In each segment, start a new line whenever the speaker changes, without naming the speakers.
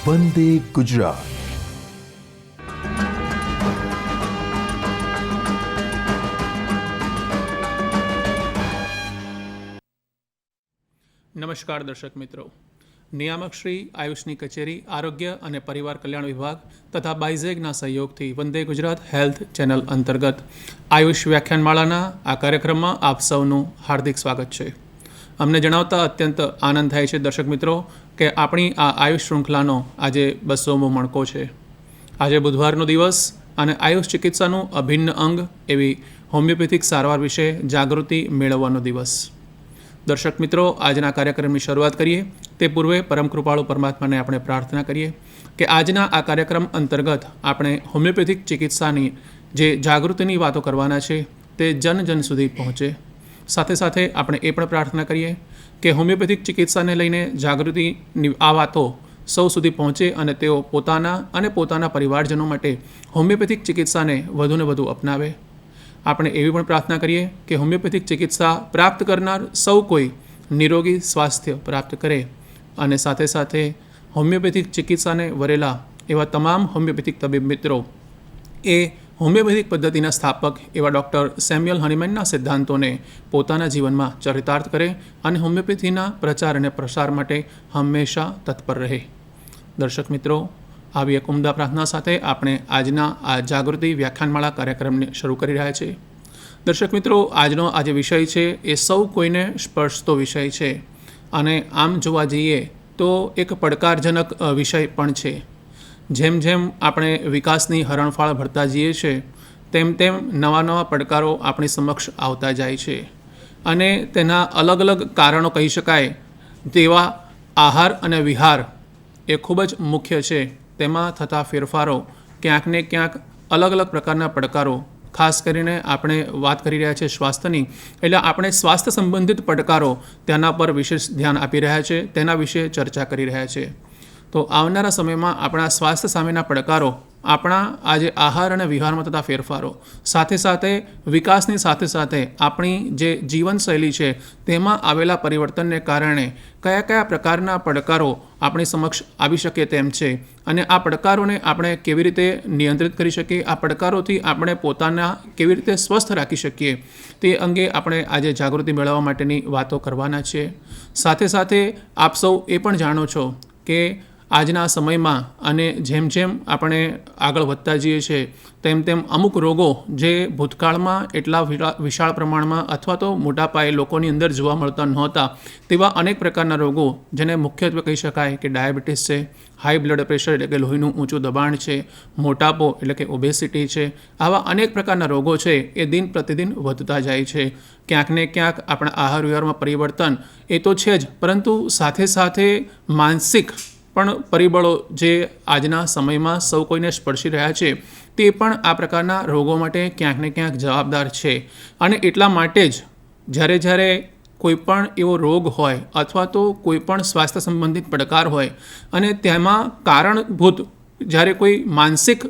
વંદે ગુજરાત.
નમસ્કાર દર્શક મિત્રો. નિયામક શ્રી આયુષની કચેરી, આરોગ્ય અને પરિવાર કલ્યાણ વિભાગ તથા બાયઝેગના સહયોગથી વંદે ગુજરાત હેલ્થ ચેનલ અંતર્ગત આયુષ વ્યાખ્યાનમાળાના આ કાર્યક્રમમાં આપ સૌનું હાર્દિક સ્વાગત છે. અમને જણાવતા અત્યંત આનંદ થાય છે દર્શક મિત્રો કે આપણી આ આયુષ શૃંખલાનો આજે 200મો મણકો છે. આજે બુધવારનો દિવસ અને આયુષ ચિકિત્સાનું અભિન્ન અંગ એવી હોમિયોપેથિક સારવાર વિશે જાગૃતિ મેળવવાનો દિવસ. દર્શક મિત્રો, આજના કાર્યક્રમની શરૂઆત કરીએ તે પૂર્વે પરમ કૃપાળુ પરમાત્માને આપણે પ્રાર્થના કરીએ કે આજના આ કાર્યક્રમ અંતર્ગત આપણે હોમિયોપેથિક ચિકિત્સાની જે જાગૃતિની વાતો કરવાના છે તે જન જન સુધી પહોંચે. સાથે સાથે આપણે એ પણ પ્રાર્થના કરીએ કે હોમિયોપેથિક ચિકિત્સાને લઈને જાગૃતિની આ વાતો સૌ સુધી પહોંચે અને તેઓ પોતાના અને પોતાના પરિવારજનો માટે હોમિયોપેથિક ચિકિત્સાને વધુને વધુ અપનાવે. આપણે એવી પણ પ્રાર્થના કરીએ કે હોમિયોપેથિક ચિકિત્સા પ્રાપ્ત કરનાર સૌ કોઈ નિરોગી સ્વાસ્થ્ય પ્રાપ્ત કરે અને સાથે સાથે હોમિયોપેથિક ચિકિત્સાને વરેલા એવા તમામ હોમિયોપેથિક તબીબ મિત્રો એ હોમિયોપેથિક પદ્ધતિના સ્થાપક એવા ડૉક્ટર સેમ્યુઅલ હનીમેનના સિદ્ધાંતોને પોતાના જીવનમાં ચરિતાર્થ કરે અને હોમિયોપેથીના પ્રચાર અને પ્રસાર માટે હંમેશા તત્પર રહે. દર્શક મિત્રો, આવી એક ઉમદા પ્રાર્થના સાથે આપણે આજના આ જાગૃતિ વ્યાખ્યાનમાળા કાર્યક્રમને શરૂ કરી રહ્યા છીએ. દર્શક મિત્રો, આજનો આજે વિષય છે એ સૌ કોઈને સ્પર્શતો વિષય છે અને આમ જોવા જઈએ તો એક પડકારજનક વિષય પણ છે. જેમ જેમ આપણે વિકાસની હરણફાળ ભરતા જઈએ છીએ તેમ તેમ નવા નવા પડકારો આપણી સમક્ષ આવતા જાય છે અને તેના અલગ અલગ કારણો કહી શકાય તેવા આહાર અને વિહાર એ ખૂબ જ મુખ્ય છે. તેમાં થતા ફેરફારો ક્યાંક ને ક્યાંક અલગ અલગ પ્રકારના પડકારો, ખાસ કરીને આપણે વાત કરી રહ્યા છીએ સ્વાસ્થ્યની, એટલે આપણે સ્વાસ્થ્ય સંબંધિત પડકારો તેના પર વિશેષ ધ્યાન આપી રહ્યા છે, તેના વિશે ચર્ચા કરી રહ્યા છે. તો આવનારા સમયમાં આપણા સ્વાસ્થ્ય સામેના પડકારો, આપણા આજે આહાર અને વિહારમાં થતા ફેરફારો, સાથે સાથે વિકાસની સાથે સાથે આપણી જે જીવનશૈલી છે તેમાં આવેલા પરિવર્તનને કારણે કયા કયા પ્રકારના પડકારો આપણી સમક્ષ આવી શકે તેમ છે અને આ પડકારોને આપણે કેવી રીતે નિયંત્રિત કરી શકીએ, આ પડકારોથી આપણે પોતાના કેવી રીતે સ્વસ્થ રાખી શકીએ તે અંગે આપણે આજે જાગૃતિ મેળવવા માટેની વાતો કરવાના છીએ. સાથે સાથે આપ સૌ એ પણ જાણો છો કે આજના સમયમાં અને જેમ જેમ આપણે આગળ વધતા જઈએ છીએ તેમ તેમ અમુક રોગો જે ભૂતકાળમાં એટલા વિશાળ પ્રમાણમાં અથવા તો મોટા પાયે લોકોની અંદર જોવા મળતા નહોતા તેવા અનેક પ્રકારના રોગો, જેને મુખ્યત્વે કહી શકાય કે ડાયાબિટીસ છે, હાઈ બ્લડ પ્રેશર એટલે કે લોહીનું ઊંચું દબાણ છે, મોટાપો એટલે કે ઓબેસિટી છે, આવા અનેક પ્રકારના રોગો છે એ દિન પ્રતિદિન વધતા જાય છે. ક્યાંક ને ક્યાંક આપણા આહાર વિહારમાં પરિવર્તન એ તો છે જ, પરંતુ સાથે સાથે માનસિક પણ પરિબળો જે આજના સમયમાં સૌ કોઈને સ્પર્શી રહ્યા છે તે પણ આ પ્રકારના રોગો માટે ક્યાંક ને ક્યાંક જવાબદાર છે. અને એટલા માટે જ જ્યારે કોઈ પણ એવો રોગ હોય અથવા તો કોઈ પણ સ્વાસ્થ્ય સંબંધિત પડકાર હોય અને તેમાં કારણભૂત જ્યારે કોઈ માનસિક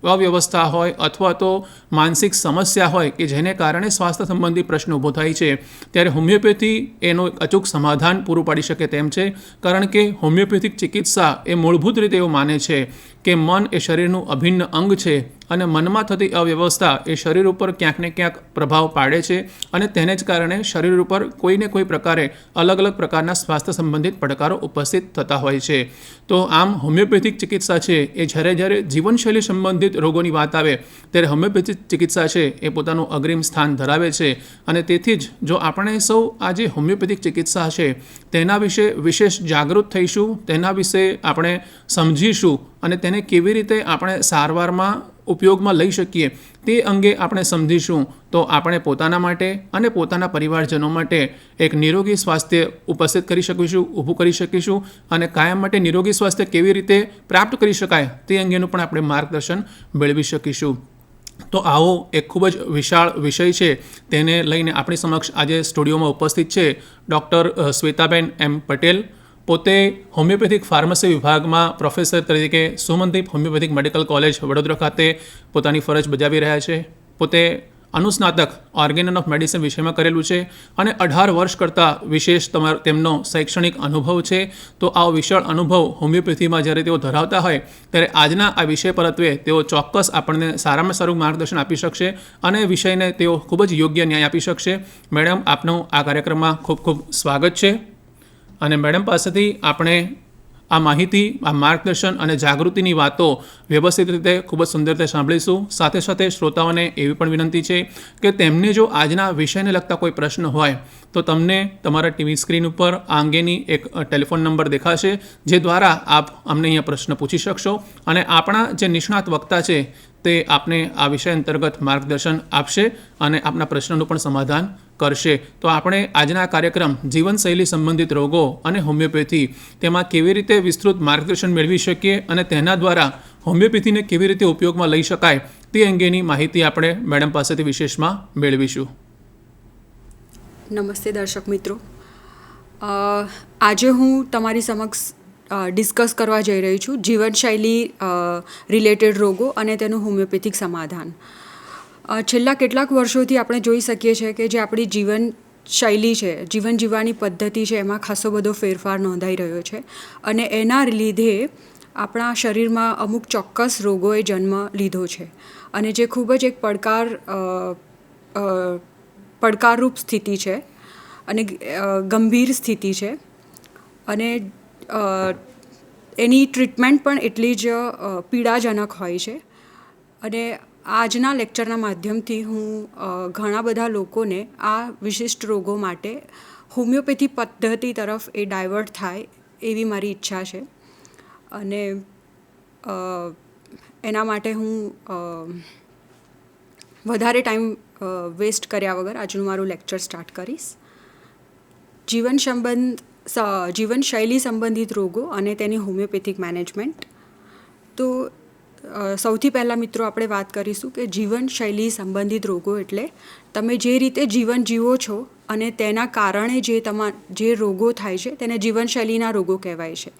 અવ્યવસ્થા હોય અથવા તો માનસિક સમસ્યા હોય કે જેને કારણે સ્વાસ્થ્ય સંબંધી પ્રશ્ન ઊભો થાય છે, ત્યારે હોમિયોપેથી એનું અચૂક સમાધાન પૂરું પાડી શકે તેમ છે. કારણ કે હોમિયોપેથિક ચિકિત્સા એ મૂળભૂત રીતે એવું માને છે કે મન એ શરીરનું અભિન્ન અંગ છે અને મનમાં થતી અવ્યવસ્થા એ શરીર ઉપર ક્યાંક ને ક્યાંક પ્રભાવ પાડે છે અને તેને જ કારણે શરીર ઉપર કોઈને કોઈ પ્રકારે અલગ અલગ પ્રકારના સ્વાસ્થ્ય સંબંધિત પડકારો ઉપસ્થિત થતા હોય છે. તો આમ હોમિયોપેથિક ચિકિત્સા છે એ જ્યારે જીવનશૈલી સંબંધિત રોગોની વાત આવે ત્યારે હોમિયોપેથિક ચિકિત્સા છે એ પોતાનું અગ્રીમ સ્થાન ધરાવે છે અને તેથી જ જો આપણે સૌ આ જે હોમિયોપેથિક ચિકિત્સા છે તેના વિશે વિશેષ જાગૃત થઈશું, તેના વિશે આપણે સમજીશું અને તેને કેવી રીતે આપણે સારવારમાં ઉપયોગમાં લઈ શકીએ તે અંગે આપણે સમજીશું તો આપણે પોતાના માટે અને પોતાના પરિવારજનો માટે એક નિરોગી સ્વાસ્થ્ય ઉપસ્થિત કરી શકીશું, ઊભું કરી શકીશું અને કાયમ માટે નિરોગી સ્વાસ્થ્ય કેવી રીતે પ્રાપ્ત કરી શકાય તે અંગેનું પણ આપણે માર્ગદર્શન મેળવી શકીશું. તો આવો એક ખૂબ જ વિશાળ વિષય છે, તેને લઈને આપણી સમક્ષ આજે સ્ટુડિયોમાં ઉપસ્થિત છે ડૉક્ટર શ્વેતાબેન એમ પટેલ. પોતે હોમિયોપેથિક ફાર્મસી વિભાગમાં પ્રોફેસર તરીકે Sumandeep homeopathic medical college Vadodara ખાતે પોતાની ફરજ બજાવી રહ્યા છે. પોતે અનુસ્નાતક ઓર્ગેનન ઓફ મેડિસિન વિષયમાં કરેલું છે અને 18 વર્ષ કરતાં વિશેષ તેમનો શૈક્ષણિક અનુભવ છે. તો આ વિશાળ અનુભવ હોમિયોપેથીમાં જ્યારે તેઓ ધરાવતા હોય ત્યારે આજના આ વિષય પરત્વે તેઓ ચોક્કસ આપણને સારામાં સારું માર્ગદર્શન આપી શકશે અને વિષયને તેઓ ખૂબ જ યોગ્ય ન્યાય આપી શકશે. મેડમ, આપનું આ કાર્યક્રમમાં ખૂબ ખૂબ સ્વાગત છે અને મેડમ પાસેથી આપણે આ માહિતી, આ માર્ગદર્શન અને જાગૃતિની વાતો વ્યવસ્થિત રીતે ખૂબ જ સુંદર રીતે સાંભળીશું. સાથે સાથે શ્રોતાઓને એવી પણ વિનંતી છે કે તેમને જો આજના વિષયને લગતા કોઈ પ્રશ્ન હોય તો તમને તમારા ટીવી સ્ક્રીન ઉપર આ અંગેની એક ટેલિફોન નંબર દેખાશે, જે દ્વારા આપ અમને અહીંયા પ્રશ્ન પૂછી શકશો અને આપણા જે નિષ્ણાત વક્તા છે તે આપને આ વિષય અંતર્ગત માર્ગદર્શન આપશે અને આપના પ્રશ્નનું પણ સમાધાન કરશે. તો આપણે આજના કાર્યક્રમ જીવનશૈલી સંબંધિત રોગો અને હોમિયોપેથી તેમાં કેવી રીતે વિસ્તૃત માર્ગદર્શન મેળવી શકીએ અને તેના દ્વારા હોમિયોપેથીને કેવી રીતે ઉપયોગમાં લઈ શકાય તે અંગેની માહિતી આપણે મેડમ પાસેથી વિશેષમાં મેળવીશું.
નમસ્તે દર્શક મિત્રો, આજે હું તમારી સમક્ષ ડિસ્કસ કરવા જઈ રહી છું જીવનશૈલી રિલેટેડ રોગો અને તેનું હોમિયોપેથિક સમાધાન. છેલ્લા કેટલાક વર્ષોથી આપણે જોઈ શકીએ છીએ કે જે આપણી જીવનશૈલી છે, જીવન જીવવાની પદ્ધતિ છે, એમાં ખાસો બધો ફેરફાર નોંધાઈ રહ્યો છે અને એના લીધે આપણા શરીરમાં અમુક ચોક્કસ રોગોએ જન્મ લીધો છે અને જે ખૂબ જ એક પડકારરૂપ સ્થિતિ છે અને ગંભીર સ્થિતિ છે અને એની ટ્રીટમેન્ટ પણ એટલી જ પીડાજનક હોય છે. અને આજના લેક્ચરના માધ્યમથી હું ઘણા બધા લોકોને આ વિશિષ્ટ રોગો માટે હોમિયોપેથી પદ્ધતિ તરફ એ ડાયવર્ટ થાય એવી મારી ઈચ્છા છે અને એના માટે હું વધારે ટાઈમ વેસ્ટ કર્યા વગર આજનું મારું લેક્ચર સ્ટાર્ટ કરીશ. જીવનશૈલી સંબંધિત રોગો અને તેની હોમિયોપેથિક મેનેજમેન્ટ. તો સૌથી પહેલાં મિત્રો આપણે વાત કરીશું કે જીવનશૈલી સંબંધિત રોગો એટલે તમે જે રીતે જીવન જીવો છો અને તેના કારણે જે રોગો થાય છે તેને જીવનશૈલીના રોગો કહેવાય છે.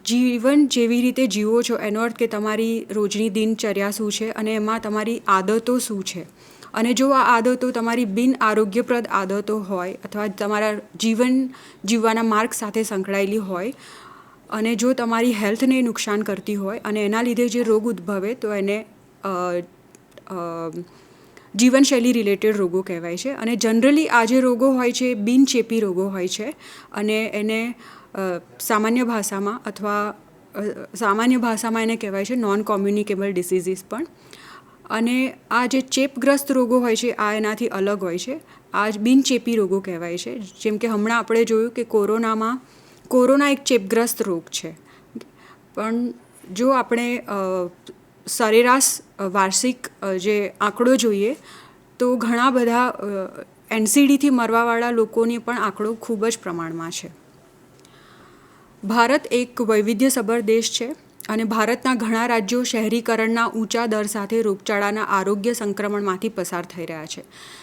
જીવન જેવી રીતે જીવો છો એનો અર્થ કે તમારી રોજની દિનચર્યા શું છે અને એમાં તમારી આદતો શું છે અને જો આ આદતો તમારી બિન આરોગ્યપ્રદ આદતો હોય અથવા તમારા જીવન જીવવાના માર્ગ સાથે સંકળાયેલી હોય અને જો તમારી હેલ્થને નુકસાન કરતી હોય અને એના લીધે જે રોગ ઉદ્ભવે તો એને જીવનશૈલી રિલેટેડ રોગો કહેવાય છે. અને જનરલી આ જે રોગો હોય છે બિનચેપી રોગો હોય છે અને એને સામાન્ય ભાષામાં એને કહેવાય છે નોન કોમ્યુનિકેબલ ડિસીઝીસ પણ. અને આ જે ચેપગ્રસ્ત રોગો હોય છે આ એનાથી અલગ હોય છે. આ બિનચેપી રોગો કહેવાય છે. જેમ કે હમણાં આપણે જોયું કે કોરોના એક ચેપગ્રસ્ત રોગ છે, પણ જો આપણે સરેરાશ વાર્ષિક જે આંકડો જોઈએ તો ઘણા બધા એનસીડીથી મરવાવાળા લોકોની પણ આંકડો ખૂબ જ પ્રમાણમાં છે. ભારત એક વૈવિધ્યસભર દેશ છે અને ભારતના ઘણા રાજ્યો શહેરીકરણના ઊંચા દર સાથે રોગચાળાના આરોગ્ય સંક્રમણમાંથી પસાર થઈ રહ્યા છે.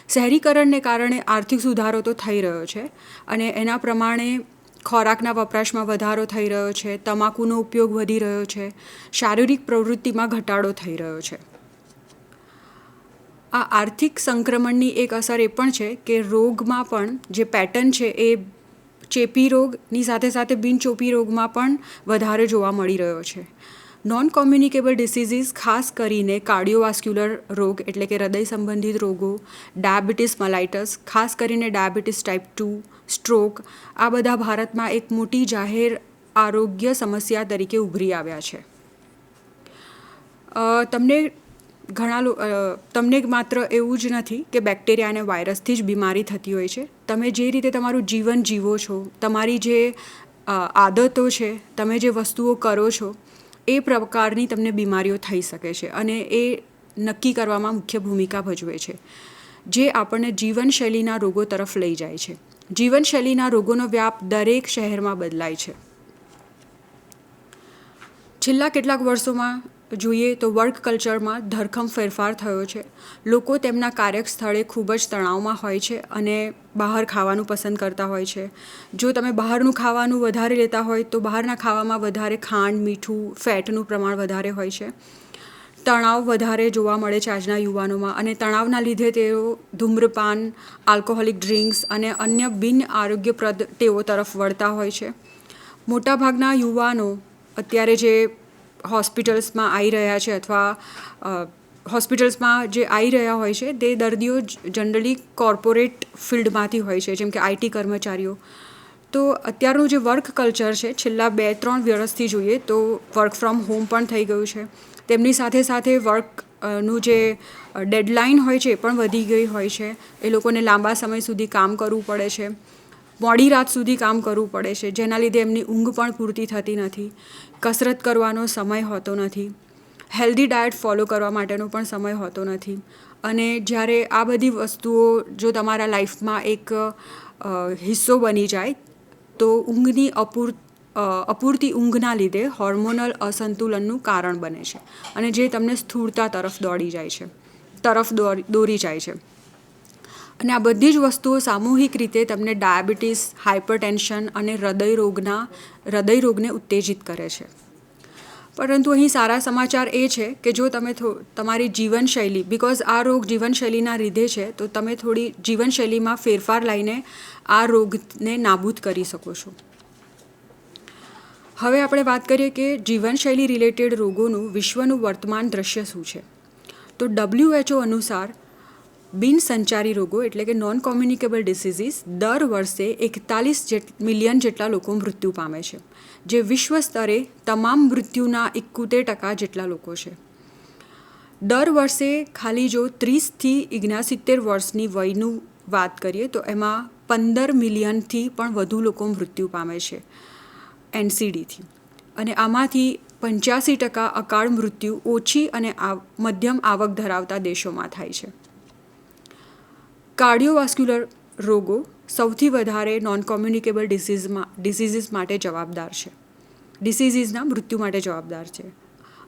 શહેરીકરણને કારણે આર્થિક સુધારો તો થઈ રહ્યો છે અને એના પ્રમાણે ખોરાકના વપરાશમાં વધારો થઈ રહ્યો છે, તમાકુનો ઉપયોગ વધી રહ્યો છે, શારીરિક પ્રવૃત્તિમાં ઘટાડો થઈ રહ્યો છે. આ આર્થિક સંક્રમણની એક અસર એ પણ છે કે રોગમાં પણ જે પેટર્ન છે એ ચેપી રોગની સાથે સાથે બિનચેપી રોગમાં પણ વધારે જોવા મળી રહ્યો છે. નોન કોમ્યુનિકેબલ ડિસીઝીસ ખાસ કરીને કાર્ડિયોવાસ્ક્યુલર રોગ એટલે કે હૃદય સંબંધિત રોગો, ડાયાબિટીસ મલાઇટસ, ખાસ કરીને ડાયાબિટીસ ટાઈપ 2, સ્ટ્રોક, આ બધા ભારતમાં એક મોટી જાહેર આરોગ્ય સમસ્યા તરીકે ઉભરી આવ્યા છે. તમને માત્ર એવું જ નથી કે બેક્ટેરિયા અને વાયરસથી જ બીમારી થતી હોય છે. તમે જે રીતે તમારું જીવન જીવો છો, તમારી જે આદતો છે, તમે જે વસ્તુઓ કરો છો એ પ્રકારની તમને બીમારીઓ થઈ શકે છે અને એ નક્કી કરવામાં મુખ્ય ભૂમિકા ભજવે છે, જે આપણને જીવનશૈલીના રોગો તરફ લઈ જાય છે. જીવનશૈલીના રોગોનો વ્યાપ દરેક શહેરમાં બદલાય છે. છેલ્લા કેટલાક વર્ષોમાં જોઈએ તો વર્ક કલ્ચરમાં ધરખમ ફેરફાર થયો છે. લોકો તેમના કાર્યસ્થળે ખૂબ જ તણાવમાં હોય છે અને બહાર ખાવાનું પસંદ કરતા હોય છે. જો તમે બહારનું ખાવાનું વધારે લેતા હોય તો બહારના ખાવામાં વધારે ખાંડ, મીઠું, ફેટનું પ્રમાણ વધારે હોય છે. તણાવ વધારે જોવા મળે છે આજના યુવાનોમાં, અને તણાવના લીધે તેઓ ધૂમ્રપાન, આલ્કોહોલિક ડ્રિંક્સ અને અન્ય બિન આરોગ્યપ્રદ ટેવો તરફ વળતા હોય છે. મોટાભાગના યુવાનો અત્યારે જે હોસ્પિટલ્સમાં આવી રહ્યા છે અથવા હોસ્પિટલ્સમાં જે આવી રહ્યા હોય છે તે દર્દીઓ જનરલી કોર્પોરેટ ફિલ્ડમાંથી હોય છે, જેમ કે આઈટી કર્મચારીઓ. તો અત્યારનું જે વર્ક કલ્ચર છે છેલ્લા 2-3 વર્ષથી જોઈએ તો વર્ક ફ્રોમ હોમ પણ થઈ ગયું છે. તેમની સાથે સાથે વર્કનું જે ડેડલાઇન હોય છે એ પણ વધી ગઈ હોય છે. એ લોકોને લાંબા સમય સુધી કામ કરવું પડે છે, મોડી રાત સુધી કામ કરવું પડે છે, જેના લીધે એમની ઊંઘ પણ પૂરતી થતી નથી, કસરત કરવાનો સમય હોતો નથી, હેલ્ધી ડાયટ ફોલો કરવા માટેનો પણ સમય હોતો નથી. અને જ્યારે આ બધી વસ્તુઓ જો તમારા લાઈફમાં એક હિસ્સો બની જાય તો ઊંઘની અપૂરતી ઊંઘના લીધે હોર્મોનલ અસંતુલનનું કારણ બને છે, અને જે તમને સ્થૂળતા તરફ દોરી જાય છે. અને આ બધી જ વસ્તુઓ સામૂહિક રીતે તમને ડાયાબિટીસ, હાઇપરટેન્શન અને હૃદયરોગને ઉત્તેજિત કરે છે. પરંતુ અહીં સારા સમાચાર એ છે કે જો તમે તમારી જીવનશૈલી, બિકોઝ આ રોગ જીવનશૈલીના લીધે છે, તો તમે થોડી જીવનશૈલીમાં ફેરફાર લાવીને આ રોગને નાબૂદ કરી શકો છો. હવે આપણે વાત કરીએ કે જીવનશૈલી રિલેટેડ રોગોનું વિશ્વનું વર્તમાન દ્રશ્ય શું છે. તો WHO અનુસાર બિનસંચારી રોગો એટલે કે નોન કોમ્યુનિકેબલ ડિસીઝીસ દર વર્ષે 41 મિલિયન જેટલા લોકો મૃત્યુ પામે છે, જે વિશ્વ સ્તરે તમામ મૃત્યુના 71% જેટલા લોકો છે. દર વર્ષે ખાલી જો 30થી 69 વર્ષની વયનું વાત કરીએ તો એમાં 15 મિલિયનથી પણ વધુ લોકો મૃત્યુ પામે છે NCDથી, અને આમાંથી 85% અકાળ મૃત્યુ ઓછી અને મધ્યમ આવક ધરાવતા દેશોમાં થાય છે. કાર્ડિયોવાસ્ક્યુલર રોગો સૌથી વધારે નોન કોમ્યુનિકેબલ ડિસીઝીસ માટે જવાબદાર છે, ડિસીઝીસના મૃત્યુ માટે જવાબદાર છે.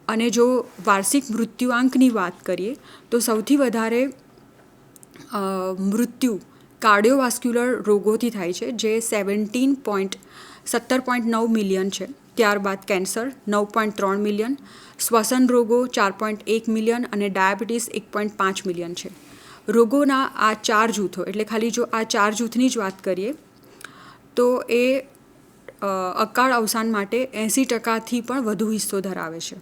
અને જો વાર્ષિક મૃત્યુઆંકની વાત કરીએ તો સૌથી વધારે મૃત્યુ કાર્ડિયોવાસ્ક્યુલર રોગોથી થાય છે, જે 17.9 મિલિયન છે. ત્યારબાદ કેન્સર 9.3 મિલિયન, શ્વસન રોગો 4.1 મિલિયન અને ડાયાબિટીસ 1.5 મિલિયન છે. રોગોના આ 4 જૂથો, એટલે ખાલી જો આ 4 જૂથની જ વાત કરીએ તો એ અકાળ અવસાન માટે 80%થી પણ વધુ હિસ્સો ધરાવે છે.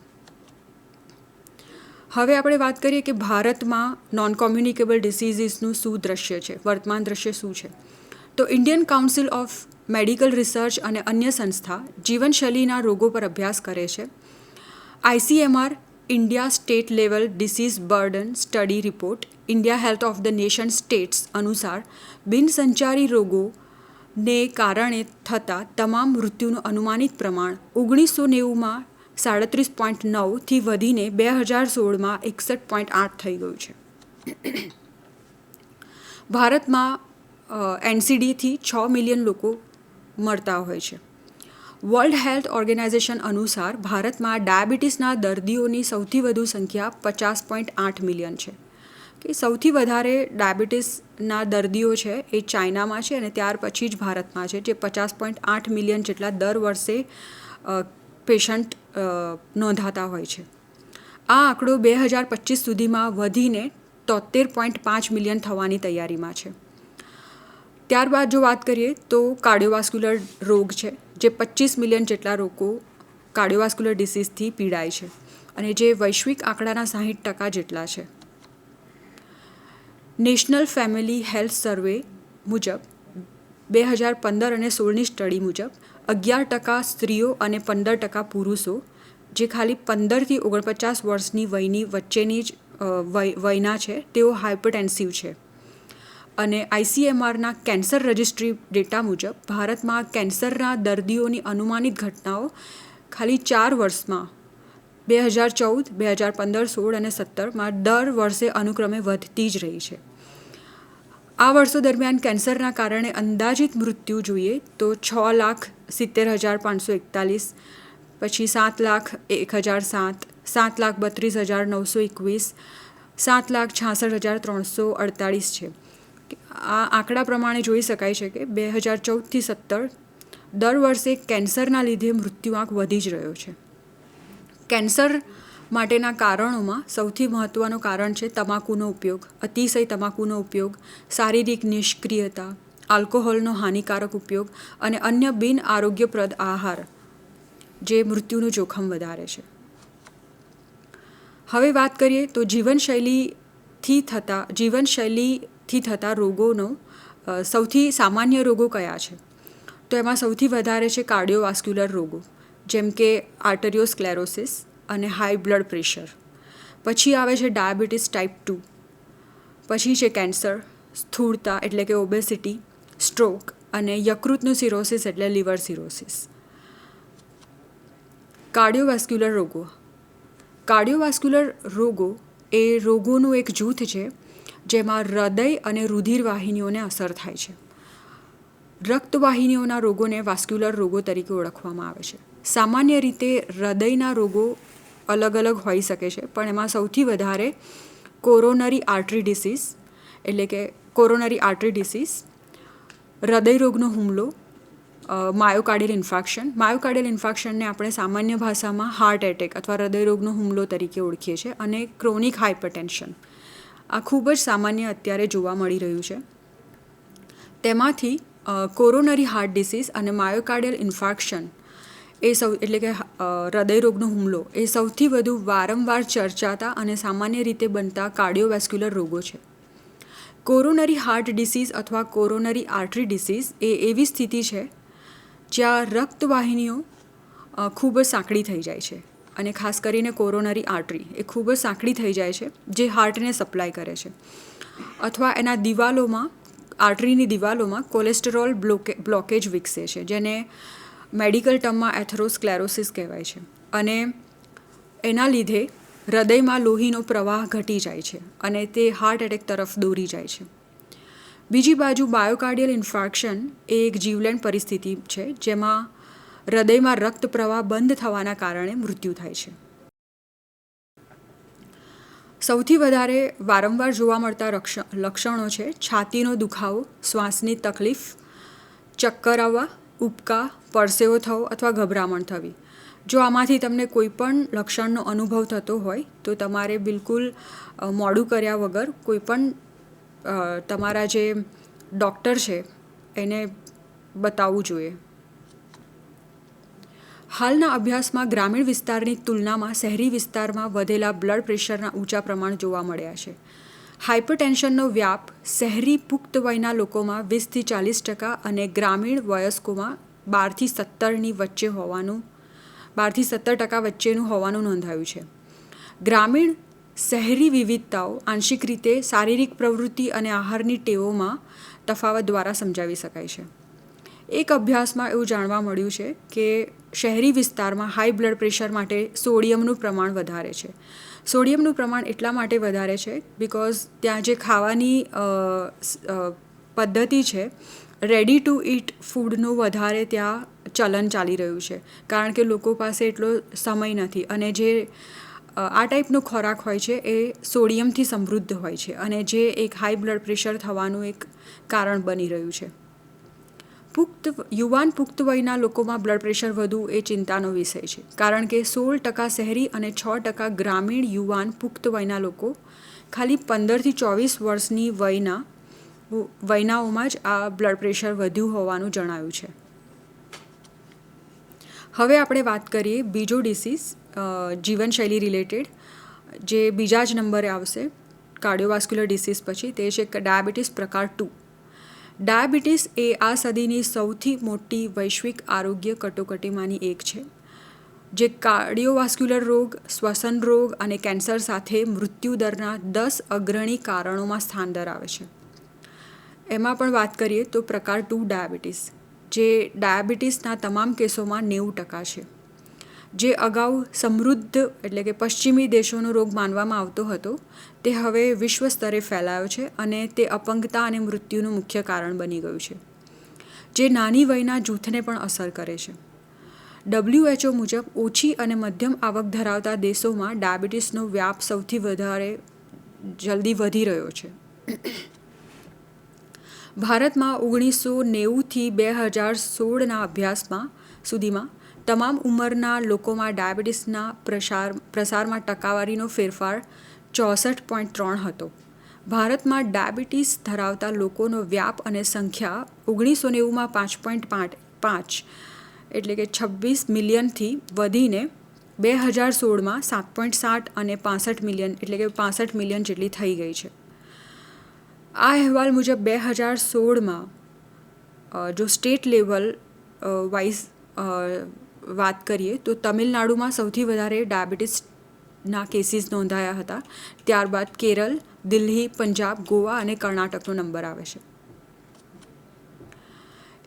હવે આપણે વાત કરીએ કે ભારતમાં નોન કોમ્યુનિકેબલ ડિસીઝીસનું શું દ્રશ્ય છે, વર્તમાન દ્રશ્ય શું છે. તો Indian council of medical research અને અન્ય સંસ્થા જીવનશૈલીના રોગો પર અભ્યાસ કરે છે. ICMR India state level disease burden study report India health of the nation states અનુસાર બિનસંચારી રોગોને કારણે થતા તમામ મૃત્યુનું અનુમાનિત પ્રમાણ 1990માં 37.9થી વધીને 2016માં 61.8 થઈ ગયું છે. ભારતમાં NCDથી 6 મિલિયન લોકો મરતા હોય છે. વર્લ્ડ હેલ્થ ઓર્ગેનાઇઝેશન અનુસાર ભારતમાં ડાયાબિટીસના દર્દીઓની સૌથી વધુ સંખ્યા 50.8 મિલિયન છે. કે સૌથી વધારે ડાયાબિટીસના દર્દીઓ છે એ ચાઇનામાં છે, અને ત્યાર પછી જ ભારતમાં છે, જે 50.8 મિલિયન જેટલા દર વર્ષે પેશન્ટ નોંધાતા હોય છે. આ આંકડો 2025 સુધીમાં વધીને 73.5 મિલિયન થવાની તૈયારીમાં છે. ત્યારબાદ જો વાત કરીએ તો કાર્ડિયોવાસ્ક્યુલર રોગ છે, જે 25 મિલિયન જેટલા લોકો કાર્ડિયોવાસ્ક્યુલર ડિસીઝથી પીડાય છે, અને જે વૈશ્વિક આંકડાના 60% જેટલા છે. નેશનલ ફેમિલી હેલ્થ સર્વે મુજબ 2015 અને 16ની સ્ટડી મુજબ 11% સ્ત્રીઓ અને 15% પુરુષો, જે ખાલી 15થી 49 વર્ષની વયની વચ્ચેની જ વયના છે, તેઓ હાઇપરટેન્સિવ છે. અને ICMRના કેન્સર રજિસ્ટ્રી ડેટા મુજબ ભારતમાં કેન્સરના દર્દીઓની અનુમાનિત ઘટનાઓ ખાલી 4 વર્ષમાં 2014, 2015, 16 અને 17માં દર વર્ષે અનુક્રમે વધતી જ રહી છે. આ વર્ષો દરમિયાન કેન્સરના કારણે અંદાજિત મૃત્યુ જોઈએ તો 6,70,541, પછી 7,01,007, 7,32,921, 7,66,348 છે. આ આંકડા પ્રમાણે જોઈ શકાય છે કે 2014થી 17 દર વર્ષે કેન્સરના લીધે મૃત્યુઆંક વધી જ રહ્યો છે. કેન્સર માટેના કારણોમાં સૌથી મહત્ત્વનું કારણ છે તમાકુનો ઉપયોગ, અતિશય તમાકુનો ઉપયોગ, શારીરિક નિષ્ક્રિયતા, આલ્કોહોલનો હાનિકારક ઉપયોગ અને અન્ય બિન આરોગ્યપ્રદ આહાર જે મૃત્યુનું જોખમ વધારે છે. હવે વાત કરીએ તો જીવનશૈલીથી થતા રોગોનો સૌથી સામાન્ય રોગો કયા છે? તો એમાં સૌથી વધારે છે કાર્ડિયોવાસ્ક્યુલર રોગો, જેમ કે આર્ટરિયોસ્ક્લેરોસિસ અને હાઈ બ્લડ પ્રેશર. પછી આવે છે ડાયાબિટીસ ટાઈપ 2, પછી છે કેન્સર, સ્થૂળતા એટલે કે ઓબેસિટી, સ્ટ્રોક અને યકૃતનું સિરોસિસ એટલે લીવર સિરોસિસ. કાર્ડિયોવાસ્ક્યુલર રોગો એ રોગોનું એક જૂથ છે જેમાં હૃદય અને રુધિર વાહિનીઓને અસર થાય છે. રક્તવાહિનીઓના રોગોને વાસ્ક્યુલર રોગો તરીકે ઓળખવામાં આવે છે. સામાન્ય રીતે હૃદયના રોગો અલગ અલગ હોઈ શકે છે, પણ એમાં સૌથી વધારે કોરોનરી આર્ટરી ડિસીઝ, હૃદયરોગનો હુમલો, માયોકાર્ડિયલ ઇન્ફાર્ક્શનને આપણે સામાન્ય ભાષામાં હાર્ટ એટેક અથવા હૃદયરોગનો હુમલો તરીકે ઓળખીએ છીએ, અને ક્રોનિક હાઇપરટેન્શન આ ખૂબ જ સામાન્ય અત્યારે જોવા મળી રહ્યું છે. તેમાંથી કોરોનરી હાર્ટ ડિસીઝ અને માયોકાર્ડિયલ ઇન્ફાર્ક્શન એટલે કે હૃદયરોગનો હુમલો એ સૌથી વધુ વારંવાર ચર્ચાતા અને સામાન્ય રીતે બનતા કાર્ડિયોવેસ્ક્યુલર રોગો છે. કોરોનરી હાર્ટ ડિસીઝ અથવા કોરોનરી આર્ટરી ડિસીઝ એ એવી સ્થિતિ છે જ્યાં રક્તવાહિનીઓ ખૂબ જ સાંકડી થઈ જાય છે, અને ખાસ કરીને કોરોનરી આર્ટરી એ ખૂબ જ સાંકડી થઈ જાય છે જે હાર્ટને સપ્લાય કરે છે, અથવા એના આર્ટરીની દિવાલોમાં કોલેસ્ટેરોલ બ્લોકેજ વિકસે છે, જેને મેડિકલ ટર્મમાં એથેરોસ્ક્લેરોસિસ કહેવાય છે. અને એના લીધે હૃદયમાં લોહીનો પ્રવાહ ઘટી જાય છે અને તે હાર્ટ એટેક તરફ દોરી જાય છે. બીજી બાજુ માયોકાર્ડિયલ ઇન્ફાર્ક્શન એ એક જીવલેણ પરિસ્થિતિ છે જેમાં હૃદયમાં રક્ત પ્રવાહ બંધ થવાના કારણે મૃત્યુ થાય છે. સૌથી વધારે વારંવાર જોવા મળતા લક્ષણો છે છાતીનો દુખાવો, શ્વાસની તકલીફ, ચક્કર આવવા, ઉબકા, પરસેવો થવો અથવા ગભરામણ થવી. જો આમાંથી તમને કોઈ પણ લક્ષણનો અનુભવ થતો હોય તો તમારે બિલકુલ મોડું કર્યા વગર કોઈ પણ તમારા જે ડૉક્ટર છે એને બતાવવું જોઈએ. હાલના અભ્યાસમાં ગ્રામીણ વિસ્તારની તુલનામાં શહેરી વિસ્તારમાં વધેલા બ્લડ પ્રેશરના ઊંચા પ્રમાણ જોવા મળ્યા છે. હાઇપરટેન્શનનો વ્યાપ શહેરી પુખ્ત વયના લોકોમાં 20-40% અને ગ્રામીણ વયસ્કોમાં 12-17% વચ્ચેનું હોવાનું નોંધાયું છે. ગ્રામીણ શહેરી વિવિધતાઓ આંશિક રીતે શારીરિક પ્રવૃત્તિ અને આહારની ટેવોમાં તફાવત દ્વારા સમજાવી શકાય છે. એક અભ્યાસમાં એવું જાણવા મળ્યું છે કે શહેરી વિસ્તારમાં હાઈ બ્લડ પ્રેશર માટે સોડિયમનું પ્રમાણ વધારે છે. સોડિયમનું પ્રમાણ એટલા માટે વધારે છે બિકોઝ ત્યાં જે ખાવાની પદ્ધતિ છે, રેડી ટુ ઇટ ફૂડનું વધારે ત્યાં ચલન ચાલી રહ્યું છે, કારણ કે લોકો પાસે એટલો સમય નથી, અને જે આ ટાઈપનો ખોરાક હોય છે એ સોડિયમથી સમૃદ્ધ હોય છે, અને જે એક હાઈ બ્લડ પ્રેશર થવાનું એક કારણ બની રહ્યું છે. યુવાન પુખ્ત વયના લોકોમાં બ્લડ પ્રેશર વધુ એ ચિંતાનો વિષય છે, કારણ કે 16% શહેરી અને 6% ગ્રામીણ યુવાન પુખ્ત વયના લોકો ખાલી 15-24 વર્ષની વયનાઓમાં જ આ બ્લડ પ્રેશર વધ્યું હોવાનું જણાયું છે. હવે આપણે વાત કરીએ બીજો ડિસીઝ જીવનશૈલી રિલેટેડ, જે બીજા જ નંબરે આવશે કાર્ડિયોવાસ્ક્યુલર ડિસીઝ પછી, તે છે ડાયાબિટીસ પ્રકાર 2. ડાયાબિટીસ એ આ સદીની સૌથી મોટી વૈશ્વિક આરોગ્ય કટોકટીમાંની એક છે, જે કાર્ડિયોવાસ્ક્યુલર રોગ, શ્વસન રોગ અને કેન્સર સાથે મૃત્યુદરના 10 અગ્રણી કારણોમાં સ્થાન ધરાવે છે. એમાં પણ વાત કરીએ તો પ્રકાર 2 ડાયાબિટીસ, જે ડાયાબિટીસના તમામ કેસોમાં 90% છે, જે અગાઉ સમૃદ્ધ એટલે કે પશ્ચિમી દેશોનો રોગ માનવામાં આવતો હતો, તે હવે વિશ્વ સ્તરે ફેલાયો છે અને તે અપંગતા અને મૃત્યુનું મુખ્ય કારણ બની ગયું છે, જે નાની વયના જૂથને પણ અસર કરે છે. WHO મુજબ ઓછી અને મધ્યમ આવક ધરાવતા દેશોમાં ડાયાબિટીસનો વ્યાપ સૌથી વધારે જલ્દી વધી રહ્યો છે. ભારતમાં 1990થી 2016ના અભ્યાસમાં સુધીમાં તમામ ઉંમરના લોકોમાં ડાયાબિટીસના પ્રસારમાં ટકાવારીનો ફેરફાર 64.3 હતો. ભારતમાં ડાયાબિટીસ ધરાવતા લોકોનો વ્યાપ અને સંખ્યા 1990માં 5.5 એટલે કે 26 મિલિયનથી વધીને 2016માં 7.7 અને 65 મિલિયન એટલે કે 65 મિલિયન જેટલી થઈ ગઈ છે. આ અહેવાલ મુજબ 2016માં જો સ્ટેટ લેવલ વાઇઝ વાત કરીએ તો તમિલનાડુમાં સૌથી વધારે ડાયાબિટીસના કેસીસ નોંધાયા હતા. ત્યારબાદ કેરળ, દિલ્હી, પંજાબ, ગોવા અને કર્ણાટકનો નંબર આવે છે.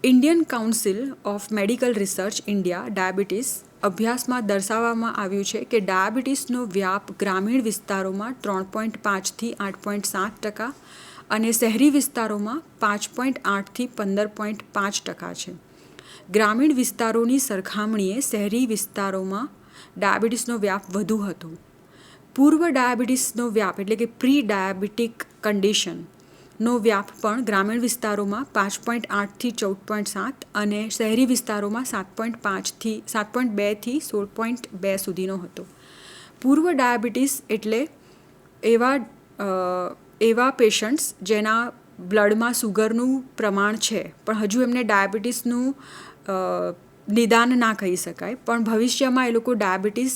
Indian council of medical research India diabetes અભ્યાસમાં દર્શાવવામાં આવ્યું છે કે ડાયાબિટીસનો વ્યાપ ગ્રામીણ વિસ્તારોમાં 3.5થી 8.7% અને શહેરી વિસ્તારોમાં 5.8થી 15.5% છે. ગ્રામીણ વિસ્તારોની સરખામણીએ શહેરી વિસ્તારોમાં ડાયાબિટીસનો વ્યાપ વધુ હતો. પૂર્વ ડાયાબિટીસનો વ્યાપ એટલે કે પ્રી ડાયાબિટીક કન્ડિશનનો વ્યાપ પણ ગ્રામીણ વિસ્તારોમાં 5.8થી 14.7 અને શહેરી વિસ્તારોમાં 7.2થી 16.2 સુધીનો હતો. પૂર્વ ડાયાબિટીસ એટલે એવા પેશન્ટ્સ જેના બ્લડમાં સુગરનું પ્રમાણ છે પણ હજુ એમને ડાયાબિટીસનું નિદાન ના કહી શકાય, પણ ભવિષ્યમાં એ લોકો ડાયાબિટીસ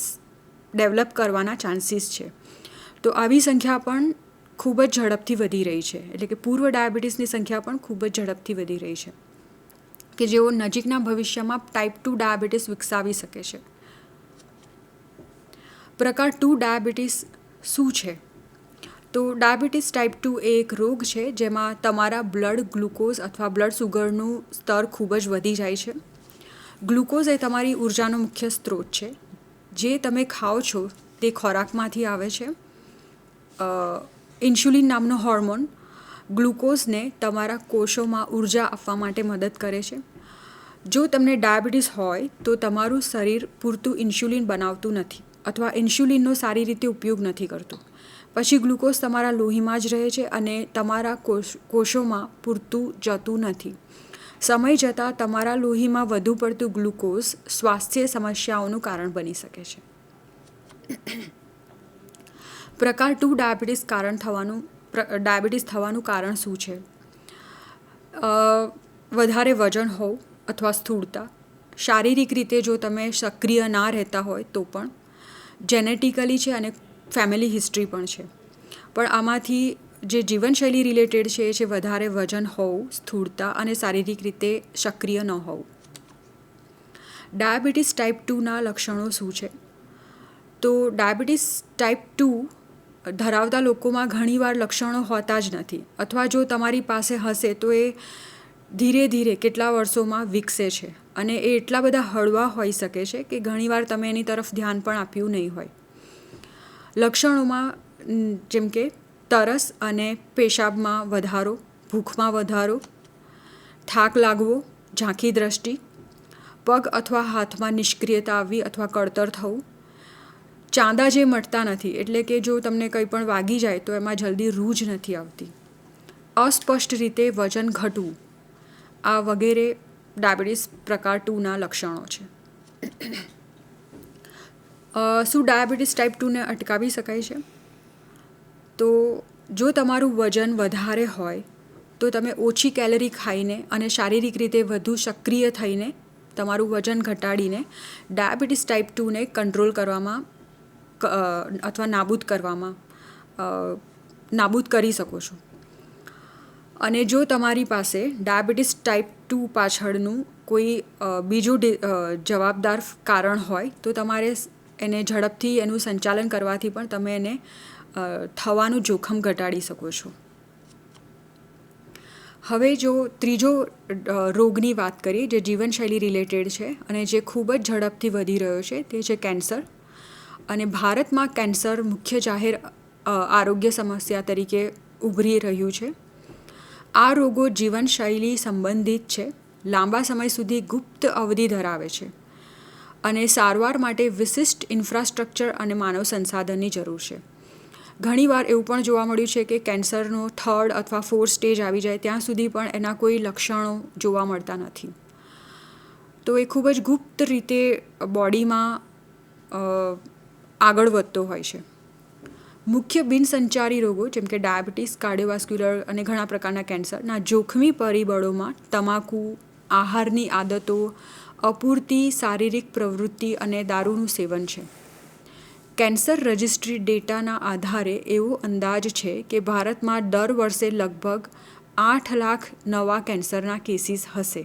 ડેવલપ કરવાના ચાન્સીસ છે. તો આવી સંખ્યા પણ ખૂબ જ ઝડપથી વધી રહી છે. એટલે કે પૂર્વ ડાયાબિટીસની સંખ્યા પણ ખૂબ જ ઝડપથી વધી રહી છે કે જેઓ નજીકના ભવિષ્યમાં ટાઈપ 2 ડાયાબિટીસ વિકસાવી શકે છે. પ્રકાર 2 ડાયાબિટીસ શું છે? તો ડાયાબિટીસ ટાઈપ 2 એ એક રોગ છે જેમાં તમારા બ્લડ ગ્લુકોઝ અથવા બ્લડ સુગરનું સ્તર ખૂબ જ વધી જાય છે. ગ્લુકોઝ એ તમારી ઉર્જાનો મુખ્ય સ્ત્રોત છે. જે તમે ખાઓ છો તે ખોરાકમાંથી આવે છે. ઇન્સ્યુલિન નામનો હોર્મોન ગ્લુકોઝને તમારા કોષોમાં ઉર્જા આપવા માટે મદદ કરે છે. જો તમને ડાયાબિટીસ હોય તો તમારું શરીર પૂરતું ઇન્સ્યુલિન બનાવતું નથી અથવા ઇન્સ્યુલિનનો સારી રીતે ઉપયોગ નથી કરતું. પછી ગ્લુકોઝ તમારા લોહીમાં જ રહે છે અને તમારા કોષોમાં પૂરતું જતું નથી. સમય જતાં તમારા લોહીમાં વધુ પડતું ગ્લુકોઝ સ્વાસ્થ્ય સમસ્યાઓનું કારણ બની શકે છે. પ્રકાર 2 ડાયાબિટીસ થવાનું કારણ શું છે? વધારે વજન હોવું અથવા સ્થૂળતા, શારીરિક રીતે જો તમે સક્રિય ના રહેતા હોય તો પણ, જેનેટિકલી છે અને ફેમિલી હિસ્ટ્રી પણ છે. પણ આમાંથી જે જીવનશૈલી રિલેટેડ છે એ છે વધારે વજન હોવું, સ્થૂળતા અને શારીરિક રીતે સક્રિય ન હોવું. ડાયાબિટીસ ટાઈપ 2ના લક્ષણો શું છે? તો ડાયાબિટીસ ટાઈપ 2 ધરાવતા લોકોમાં ઘણીવાર લક્ષણો હોતા જ નથી અથવા જો તમારી પાસે હશે તો એ ધીરે ધીરે કેટલા વર્ષોમાં વિકસે છે અને એ એટલા બધા હળવા હોઈ શકે છે કે ઘણીવાર તમે એની તરફ ધ્યાન પણ આપ્યું નહીં હોય. લક્ષણોમાં જેમ કે તરસ અને પેશાબમાં વધારો, ભૂખમાં વધારો, થાક લાગવો, ઝાંખી દ્રષ્ટિ, પગ અથવા હાથમાં નિષ્ક્રિયતા આવવી અથવા કળતર થવું, ચાંદા જે મટતા નથી એટલે કે જો તમને કંઈ પણ વાગી જાય તો એમાં જલ્દી રૂહ જ નથી આવતી, અસ્પષ્ટ રીતે વજન ઘટવું, આ વગેરે ડાયાબિટીસ પ્રકાર 2ના લક્ષણો છે. શું ડાયાબિટીસ ટાઈપ 2ને અટકાવી શકાય છે? તો જો તમારું વજન વધારે હોય તો તમે ઓછી કેલરી ખાઈને અને શારીરિક રીતે વધુ સક્રિય થઈને તમારું વજન ઘટાડીને ડાયાબિટીસ ટાઈપ 2ને કંટ્રોલ કરવામાં અથવા નાબૂદ કરી શકો છો. અને જો તમારી પાસે ડાયાબિટીસ ટાઈપ 2 પાછળનું કોઈ બીજું જવાબદાર કારણ હોય તો તમારે એને ઝડપથી એનું સંચાલન કરવાથી પણ તમે એને થવાનું જોખમ ઘટાડી શકો છો. હવે જો ત્રીજો રોગની વાત કરીએ જે જીવનશૈલી રિલેટેડ છે અને જે ખૂબ જ ઝડપથી વધી રહ્યો છે તે છે કેન્સર. અને ભારતમાં કેન્સર મુખ્ય જાહેર આરોગ્ય સમસ્યા તરીકે ઉભરી રહ્યું છે. આ રોગો જીવનશૈલી સંબંધિત છે, લાંબા સમય સુધી ગુપ્ત અવધિ ધરાવે છે અને સારવાર માટે વિશિષ્ટ ઇન્ફ્રાસ્ટ્રક્ચર અને માનવ સંસાધનની જરૂર છે. ઘણીવાર એવું પણ જોવા મળ્યું છે કે કેન્સરનો 3rd અથવા 4th સ્ટેજ આવી જાય ત્યાં સુધી પણ એના કોઈ લક્ષણો જોવા મળતા નથી. તો એ ખૂબ જ ગુપ્ત રીતે બોડીમાં આગળ વધતો હોય છે. મુખ્ય બિનસંચારી રોગો જેમ કે ડાયાબિટીસ, કાર્ડિયોવાસ્ક્યુલર અને ઘણા પ્રકારના કેન્સરના જોખમી પરિબળોમાં તમાકુ, આહારની આદતો, અપૂરતી શારીરિક પ્રવૃત્તિ અને દારૂનું સેવન છે. કેન્સર રજિસ્ટ્રી ડેટાના આધારે એવો અંદાજ છે કે ભારતમાં દર વર્ષે લગભગ 8 લાખ નવા કેન્સરના કેસીસ હશે.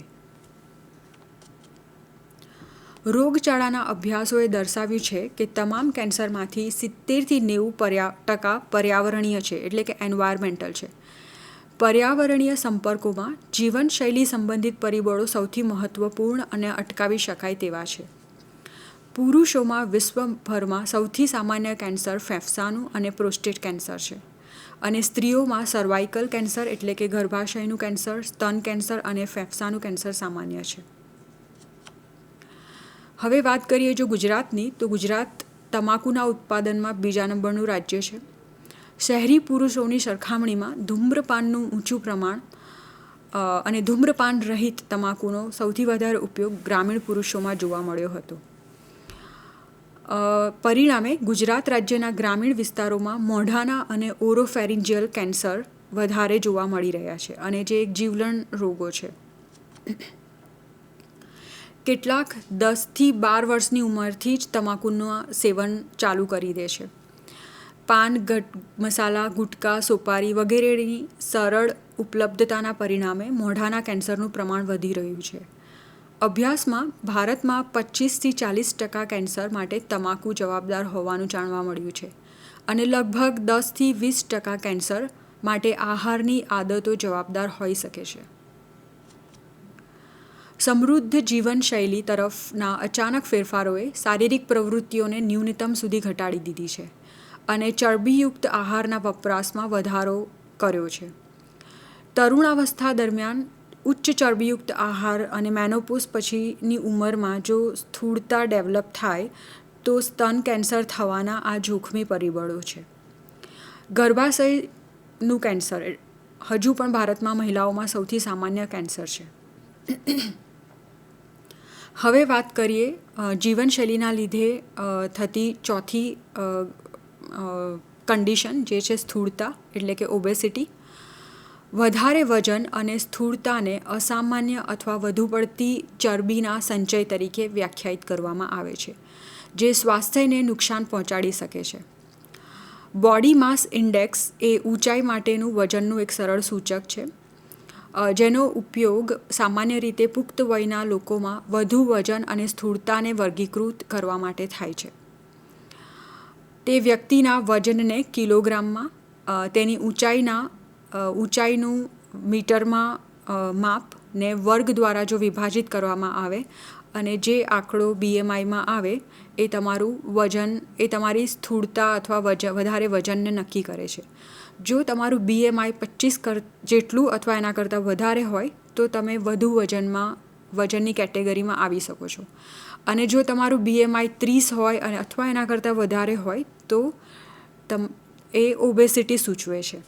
રોગચાળાના અભ્યાસોએ દર્શાવ્યું છે કે તમામ કેન્સરમાંથી 70-90% પર્યાવરણીય છે, એટલે કે એન્વાયરમેન્ટલ છે. પર્યાવરણીય સંપર્કોમાં જીવનશૈલી સંબંધિત પરિબળો સૌથી મહત્વપૂર્ણ અને અટકાવી શકાય તેવા છે. પુરુષોમાં વિશ્વભરમાં સૌથી સામાન્ય કેન્સર ફેફસાનું અને પ્રોસ્ટેટ કેન્સર છે, અને સ્ત્રીઓમાં સર્વાઇકલ કેન્સર એટલે કે ગર્ભાશયનું કેન્સર, સ્તન કેન્સર અને ફેફસાનું કેન્સર સામાન્ય છે. હવે વાત કરીએ જો ગુજરાતની, તો ગુજરાત તમાકુના ઉત્પાદનમાં બીજા નંબરનું રાજ્ય છે. શહેરી પુરુષોની સરખામણીમાં ધૂમ્રપાનનું ઊંચું પ્રમાણ અને ધૂમ્રપાન રહિત તમાકુનો સૌથી વધારે ઉપયોગ ગ્રામીણ પુરુષોમાં જોવા મળ્યો હતો. પરિણામે ગુજરાત રાજ્યના ગ્રામીણ વિસ્તારોમાં મોઢાના અને ઓરોફેરિન્જિયલ કેન્સર વધારે જોવા મળી રહ્યા છે, અને જે એક જીવલેણ રોગો છે. કેટલાક 10થી 12 વર્ષની ઉંમરથી જ તમાકુનું સેવન ચાલુ કરી દે છે. પાન, મસાલા, ગુટકા, સોપારી વગેરેની સરળ ઉપલબ્ધતાના પરિણામે મોઢાના કેન્સરનું પ્રમાણ વધી રહ્યું છે. અભ્યાસમાં ભારતમાં 25-40% કેન્સર માટે તમાકુ જવાબદાર હોવાનું જાણવા મળ્યું છે, અને લગભગ 10-20% કેન્સર માટે આહારની આદતો જવાબદાર હોઈ શકે છે. સમૃદ્ધ જીવનશૈલી તરફના અચાનક ફેરફારોએ શારીરિક પ્રવૃત્તિઓને ન્યૂનતમ સુધી ઘટાડી દીધી છે, અને ચરબીયુક્ત આહારના વપરાશમાં વધારો કર્યો છે. તરુણાવસ્થા દરમિયાન ઉચ્ચ ચરબીયુક્ત આહાર અને મેનોપોઝ પછીની ઉંમરમાં જો સ્થૂળતા ડેવલપ થાય તો સ્તન કેન્સર થવાના આ જોખમી પરિબળો છે. ગર્ભાશયનું કેન્સર હજુ પણ ભારતમાં મહિલાઓમાં સૌથી સામાન્ય કેન્સર છે. હવે વાત કરીએ જીવનશૈલીના લીધે થતી ચોથી કન્ડિશન, જે છે સ્થૂળતા એટલે કે ઓબેસિટી. વધારે વજન અને સ્થૂળતાને અસામાન્ય અથવા વધુ પડતી ચરબીના સંચય તરીકે વ્યાખ્યાયિત કરવામાં આવે છે, જે સ્વાસ્થ્યને નુકસાન પહોંચાડી શકે છે. બોડી માસ ઇન્ડેક્સ એ ઊંચાઈ માટેનું વજનનું એક સરળ સૂચક છે, જેનો ઉપયોગ સામાન્ય રીતે પુખ્ત વયના લોકોમાં વધુ વજન અને સ્થૂળતાને વર્ગીકૃત કરવા માટે થાય છે. તે વ્યક્તિના વજનને કિલોગ્રામમાં, તેની ઊંચાઈનું મીટરમાં માપને વર્ગ દ્વારા જો વિભાજિત કરવામાં આવે અને જે આંકડો BMIમાં આવે એ તમારું વજન, એ તમારી સ્થૂળતા અથવા વધારે વજનને નક્કી કરે છે. જો તમારું BMI 25 જેટલું અથવા એના કરતાં વધારે હોય તો તમે વધુ વજનની કેટેગરીમાં આવી શકો છો, અને જો તમારું BMI 30 હોય અને અથવા એના કરતાં વધારે હોય તો એ ઓબેસિટી સૂચવે છે.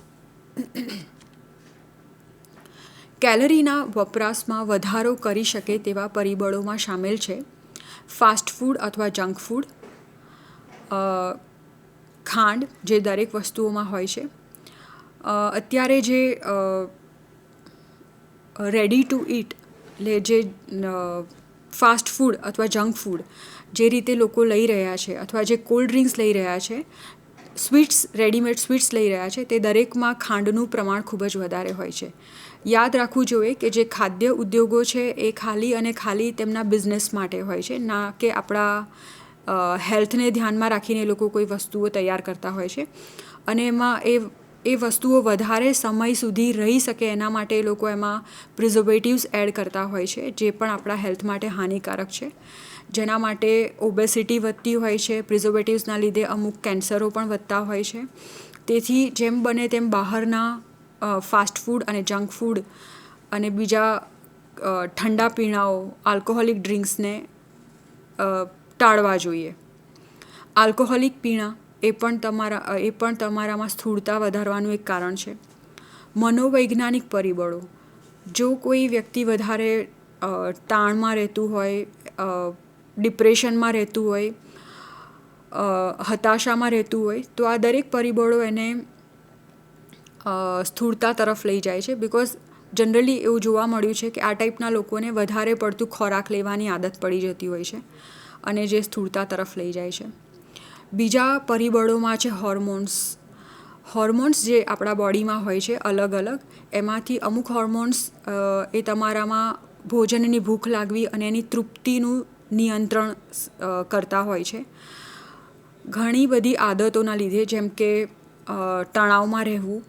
કેલરીના વપરાશમાં વધારો કરી શકે તેવા પરિબળોમાં સામેલ છે ફાસ્ટ ફૂડ અથવા જંક ફૂડ, ખાંડ જે દરેક વસ્તુઓમાં હોય છે, અત્યારે જે રેડી ટુ ઇટ એટલે જે ફાસ્ટ ફૂડ અથવા જંક ફૂડ જે રીતે લોકો લઈ રહ્યા છે, અથવા જે કોલ્ડ ડ્રિંક્સ લઈ રહ્યા છે, સ્વીટ્સ, રેડીમેડ સ્વીટ્સ લઈ રહ્યા છે, તે દરેકમાં ખાંડનું પ્રમાણ ખૂબ જ વધારે હોય છે. યાદ રાખવું જોઈએ કે જે ખાદ્ય ઉદ્યોગો છે એ ખાલી અને ખાલી તેમના બિઝનેસ માટે હોય છે, ના કે આપણા હેલ્થને ધ્યાનમાં રાખીને લોકો કોઈ વસ્તુઓ તૈયાર કરતા હોય છે, અને એમાં એ વસ્તુઓ વધારે સમય સુધી રહી શકે એના માટે એ લોકો એમાં પ્રિઝર્વેટિવ્સ એડ કરતા હોય છે, જે પણ આપણા હેલ્થ માટે હાનિકારક છે, જેના માટે ઓબેસિટી વધતી હોય છે. પ્રિઝર્વેટિવ્સના લીધે અમુક કેન્સરો પણ વધતા હોય છે. તેથી જેમ બને તેમ બહારના ફાસ્ટ ફૂડ અને જંક ફૂડ અને બીજા ઠંડા પીણાઓ, આલ્કોહોલિક ડ્રિંક્સને ટાળવા જોઈએ. આલ્કોહોલિક પીણાં એ પણ તમારામાં સ્થૂળતા વધારવાનું એક કારણ છે. મનોવૈજ્ઞાનિક પરિબળો, જો કોઈ વ્યક્તિ વધારે તાણમાં રહેતું હોય, ડિપ્રેશનમાં રહેતું હોય, હતાશામાં રહેતું હોય, તો આ દરેક પરિબળો એને સ્થૂળતા તરફ લઈ જાય છે. બિકોઝ જનરલી એવું જોવા મળ્યું છે કે આ ટાઈપના લોકોને વધારે પડતું ખોરાક લેવાની આદત પડી જતી હોય છે અને જે સ્થૂળતા તરફ લઈ જાય છે. બીજા પરિબળોમાં છે હોર્મોન્સ. હોર્મોન્સ જે આપણા બોડીમાં હોય છે અલગ અલગ, એમાંથી અમુક હોર્મોન્સ એ તમારામાં ભોજનની ભૂખ લાગવી અને એની તૃપ્તિનું નિયંત્રણ કરતા હોય છે. ઘણી બધી આદતોના લીધે, જેમ કે તણાવમાં રહેવું,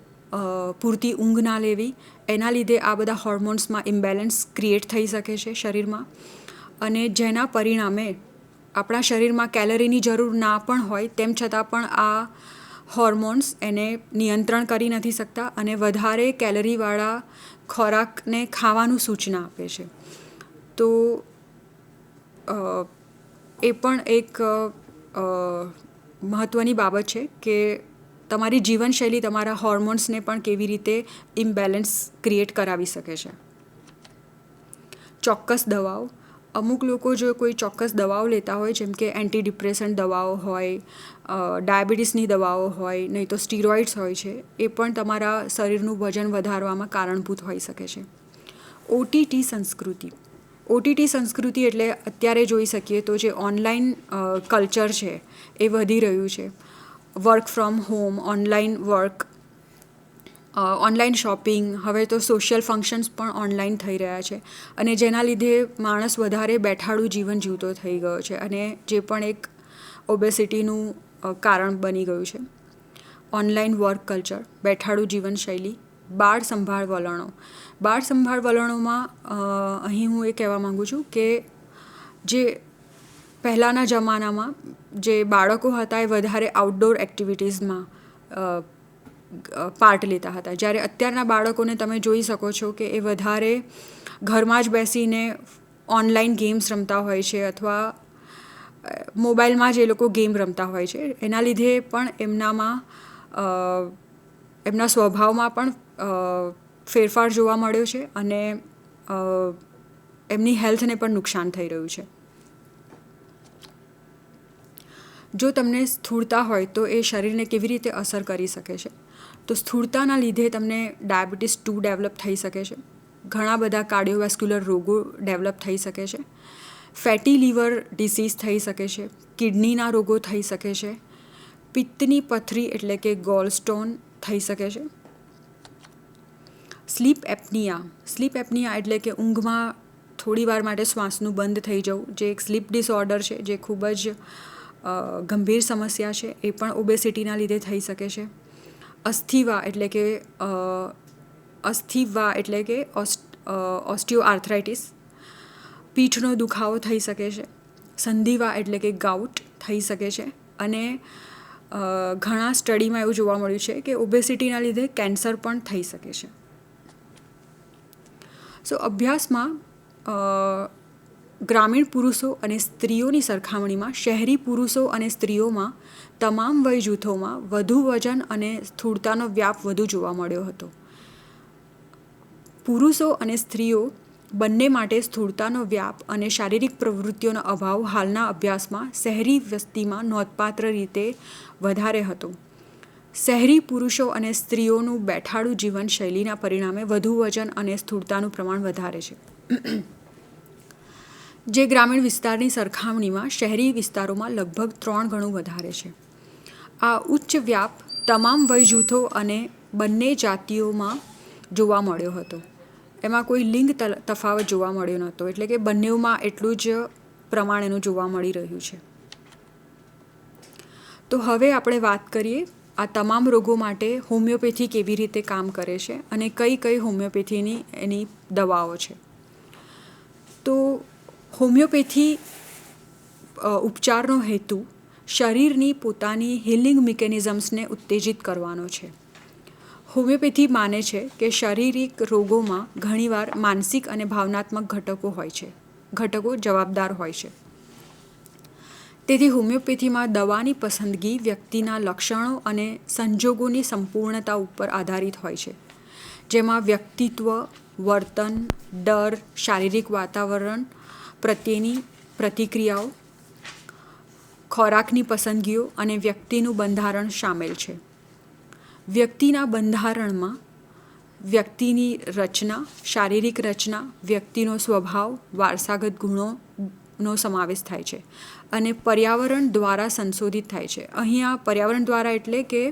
પૂરતી ઊંઘ ના લેવી, એના લીધે આ બધા હોર્મોન્સમાં ઇમ્બેલેન્સ ક્રિએટ થઈ શકે છે શરીરમાં, અને જેના પરિણામે આપણા શરીરમાં કેલરીની જરૂર ના પણ હોય તેમ છતાં પણ આ હોર્મોન્સ એને નિયંત્રણ કરી નથી શકતા અને વધારે કેલરીવાળા ખોરાકને ખાવાનું સૂચના આપે છે. તો એ પણ એક મહત્ત્વની બાબત છે કે તમારી જીવનશૈલી તમારા હોર્મોન્સને પણ કેવી રીતે ઇમ્બેલેન્સ ક્રિએટ કરાવી શકે છે. ચોક્કસ દવાઓ, અમુક લોકો જો કોઈ ચોક્કસ દવાઓ લેતા હોય, જેમ કે એન્ટી ડિપ્રેસન્ટ દવાઓ હોય, ડાયાબિટીસની દવાઓ હોય, નહીં તો સ્ટીરોઇડ્સ હોય છે, એ પણ તમારા શરીરનું વજન વધારવામાં કારણભૂત હોઈ શકે છે. ઓટીટી સંસ્કૃતિ. ઓટીટી સંસ્કૃતિ એટલે અત્યારે જોઈ શકીએ તો જે ઓનલાઈન કલ્ચર છે એ વધી રહ્યું છે. Work from home, online work, online shopping, હવે તો સોશિયલ ફંક્શન્સ પણ ઓનલાઈન થઈ રહ્યા છે અને જેના લીધે માણસ વધારે બેઠાડું જીવન જીવતો થઈ ગયો છે અને જે પણ એક ઓબેસિટીનું કારણ બની ગયું છે. ઓનલાઈન વર્ક કલ્ચર, બેઠાડું જીવનશૈલી, બાળ સંભાળ વલણો. બાળ સંભાળ વલણોમાં અહીં હું એ કહેવા માગું છું કે જે પહેલાંના જમાનામાં જે બાળકો હતા એ વધારે આઉટડોર એક્ટિવિટીઝમાં પાર્ટ લેતા હતા, જ્યારે અત્યારના બાળકોને તમે જોઈ શકો છો કે એ વધારે ઘરમાં જ બેસીને ઓનલાઈન ગેમ્સ રમતા હોય છે અથવા મોબાઈલમાં જ એ લોકો ગેમ રમતા હોય છે. એના લીધે પણ એમના સ્વભાવમાં પણ ફેરફાર જોવા મળ્યો છે અને એમની હેલ્થને પણ નુકસાન થઈ રહ્યું છે. જો તમને સ્થૂળતા હોય તો એ શરીરને કેવી રીતે અસર કરી શકે છે? તો સ્થૂળતાના લીધે તમને ડાયાબિટીસ 2 ડેવલપ થઈ શકે છે, ઘણા બધા કાર્ડિયોવેસ્ક્યુલર રોગો ડેવલપ થઈ શકે છે, ફેટી લીવર ડિસીઝ થઈ શકે છે, કિડનીના રોગો થઈ શકે છે, પિત્તની પથરી એટલે કે ગોલસ્ટોન થઈ શકે છે. સ્લીપ એપ્નિયા. સ્લીપ એપ્નિયા એટલે કે ઊંઘમાં થોડી વાર માટે શ્વાસનું બંધ થઈ જવું, જે એક સ્લીપ ડિસઓર્ડર છે, જે ખૂબ જ ગંભીર સમસ્યા છે. એ પણ ઓબેસિટીના લીધે થઈ શકે છે. અસ્થિવા એટલે કે ઓસ્ટિયોઆર્થરાઇટિસ, પીઠનો દુખાવો થઈ શકે છે. સંધિવા એટલે કે ગાઉટ થઈ શકે છે અને ઘણા સ્ટડીમાં એવું જોવા મળ્યું છે કે ઓબેસિટીના લીધે કેન્સર પણ થઈ શકે છે. સો અભ્યાસમાં ગ્રામીણ પુરુષો અને સ્ત્રીઓની સરખામણીમાં શહેરી પુરુષો અને સ્ત્રીઓમાં તમામ વય જૂથોમાં વધુ વજન અને સ્થૂળતાનો વ્યાપ વધુ જોવા મળ્યો હતો. પુરુષો અને સ્ત્રીઓ બંને માટે સ્થૂળતાનો વ્યાપ અને શારીરિક પ્રવૃત્તિઓનો અભાવ હાલના અભ્યાસમાં શહેરી વસ્તીમાં નોંધપાત્ર રીતે વધારે હતો. શહેરી પુરુષો અને સ્ત્રીઓનું બેઠાડું જીવનશૈલીના પરિણામે વધુ વજન અને સ્થૂળતાનું પ્રમાણ વધારે છે, જે ગ્રામીણ વિસ્તારની સરખામણીમાં શહેરી વિસ્તારોમાં લગભગ 3 ગણું વધારે છે. આ ઉચ્ચ વ્યાપ તમામ વય જૂથો અને બંને જાતિઓમાં જોવા મળ્યો હતો. એમાં કોઈ લિંગ તફાવત જોવા મળ્યો નહોતો, એટલે કે બંનેમાં એટલું જ પ્રમાણ એનું જોવા મળી રહ્યું છે. તો હવે આપણે વાત કરીએ આ તમામ રોગો માટે હોમિયોપેથી કેવી રીતે કામ કરે છે અને કઈ કઈ હોમિયોપેથીની એની દવાઓ છે. તો હોમિયોપેથી ઉપચારનો હેતુ શરીરની પોતાની હિલિંગ મિકેનિઝમ્સને ઉત્તેજિત કરવાનો છે. હોમિયોપેથી માને છે કે શારીરિક રોગોમાં ઘણીવાર માનસિક અને ભાવનાત્મક ઘટકો જવાબદાર હોય છે. તેથી હોમિયોપેથીમાં દવાની પસંદગી વ્યક્તિના લક્ષણો અને સંજોગોની સંપૂર્ણતા ઉપર આધારિત હોય છે, જેમાં વ્યક્તિત્વ, વર્તન, ડર, શારીરિક વાતાવરણ પ્રત્યેની પ્રતિક્રિયાઓ, ખોરાકની પસંદગીઓ અને વ્યક્તિનું બંધારણ શામેલ છે. વ્યક્તિના બંધારણમાં વ્યક્તિની રચના, શારીરિક રચના, વ્યક્તિનો સ્વભાવ, વારસાગત ગુણોનો સમાવેશ થાય છે અને પર્યાવરણ દ્વારા સંશોધિત થાય છે. અહીંયા પર્યાવરણ દ્વારા એટલે કે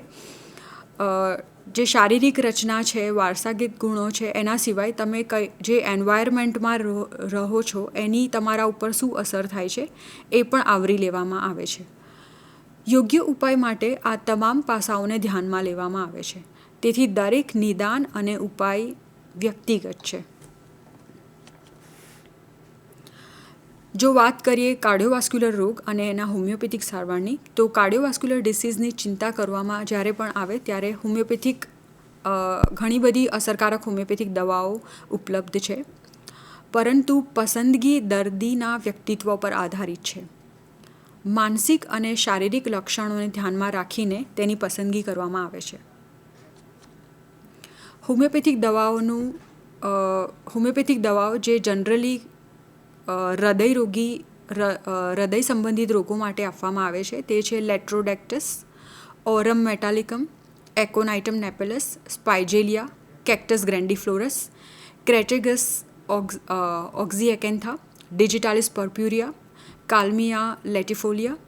જે શારીરિક રચના છે, વારસાગત ગુણો છે, એના સિવાય તમે જે એન્વાયરમેન્ટમાં રહો છો એની તમારા ઉપર શું અસર થાય છે એ પણ આવરી લેવામાં આવે છે. યોગ્ય ઉપાય માટે આ તમામ પાસાઓને ધ્યાનમાં લેવામાં આવે છે. તેથી દરેક નિદાન અને ઉપાય વ્યક્તિગત છે. જો વાત કરીએ કાર્ડિયોવાસ્ક્યુલર રોગ અને એના હોમિયોપેથિક સારવારની, તો કાર્ડિયોવાસ્ક્યુલર ડિસીઝની ચિંતા કરવામાં જ્યારે પણ આવે ત્યારે હોમિયોપેથિક ઘણી બધી અસરકારક હોમિયોપેથિક દવાઓ ઉપલબ્ધ છે, પરંતુ પસંદગી દર્દીના વ્યક્તિત્વ પર આધારિત છે. માનસિક અને શારીરિક લક્ષણોને ધ્યાનમાં રાખીને તેની પસંદગી કરવામાં આવે છે. હોમિયોપેથિક દવાઓ જે જનરલી હૃદય સંબંધિત રોગો માટે આપવામાં આવે છે તે છે લેટ્રોડેક્ટસ, ઓરમ મેટાલિકમ, એકોનાઇટમ નેપેલસ, સ્પાઇજેલિયા, કેક્ટસ ગ્રેન્ડિફ્લોરસ, ક્રેટેગસ ઓક્ઝીએકેન્થા, ડિજિટાલિસ પર્પ્યુરિયા, કાલ્મિયા લેટિફોલિયા,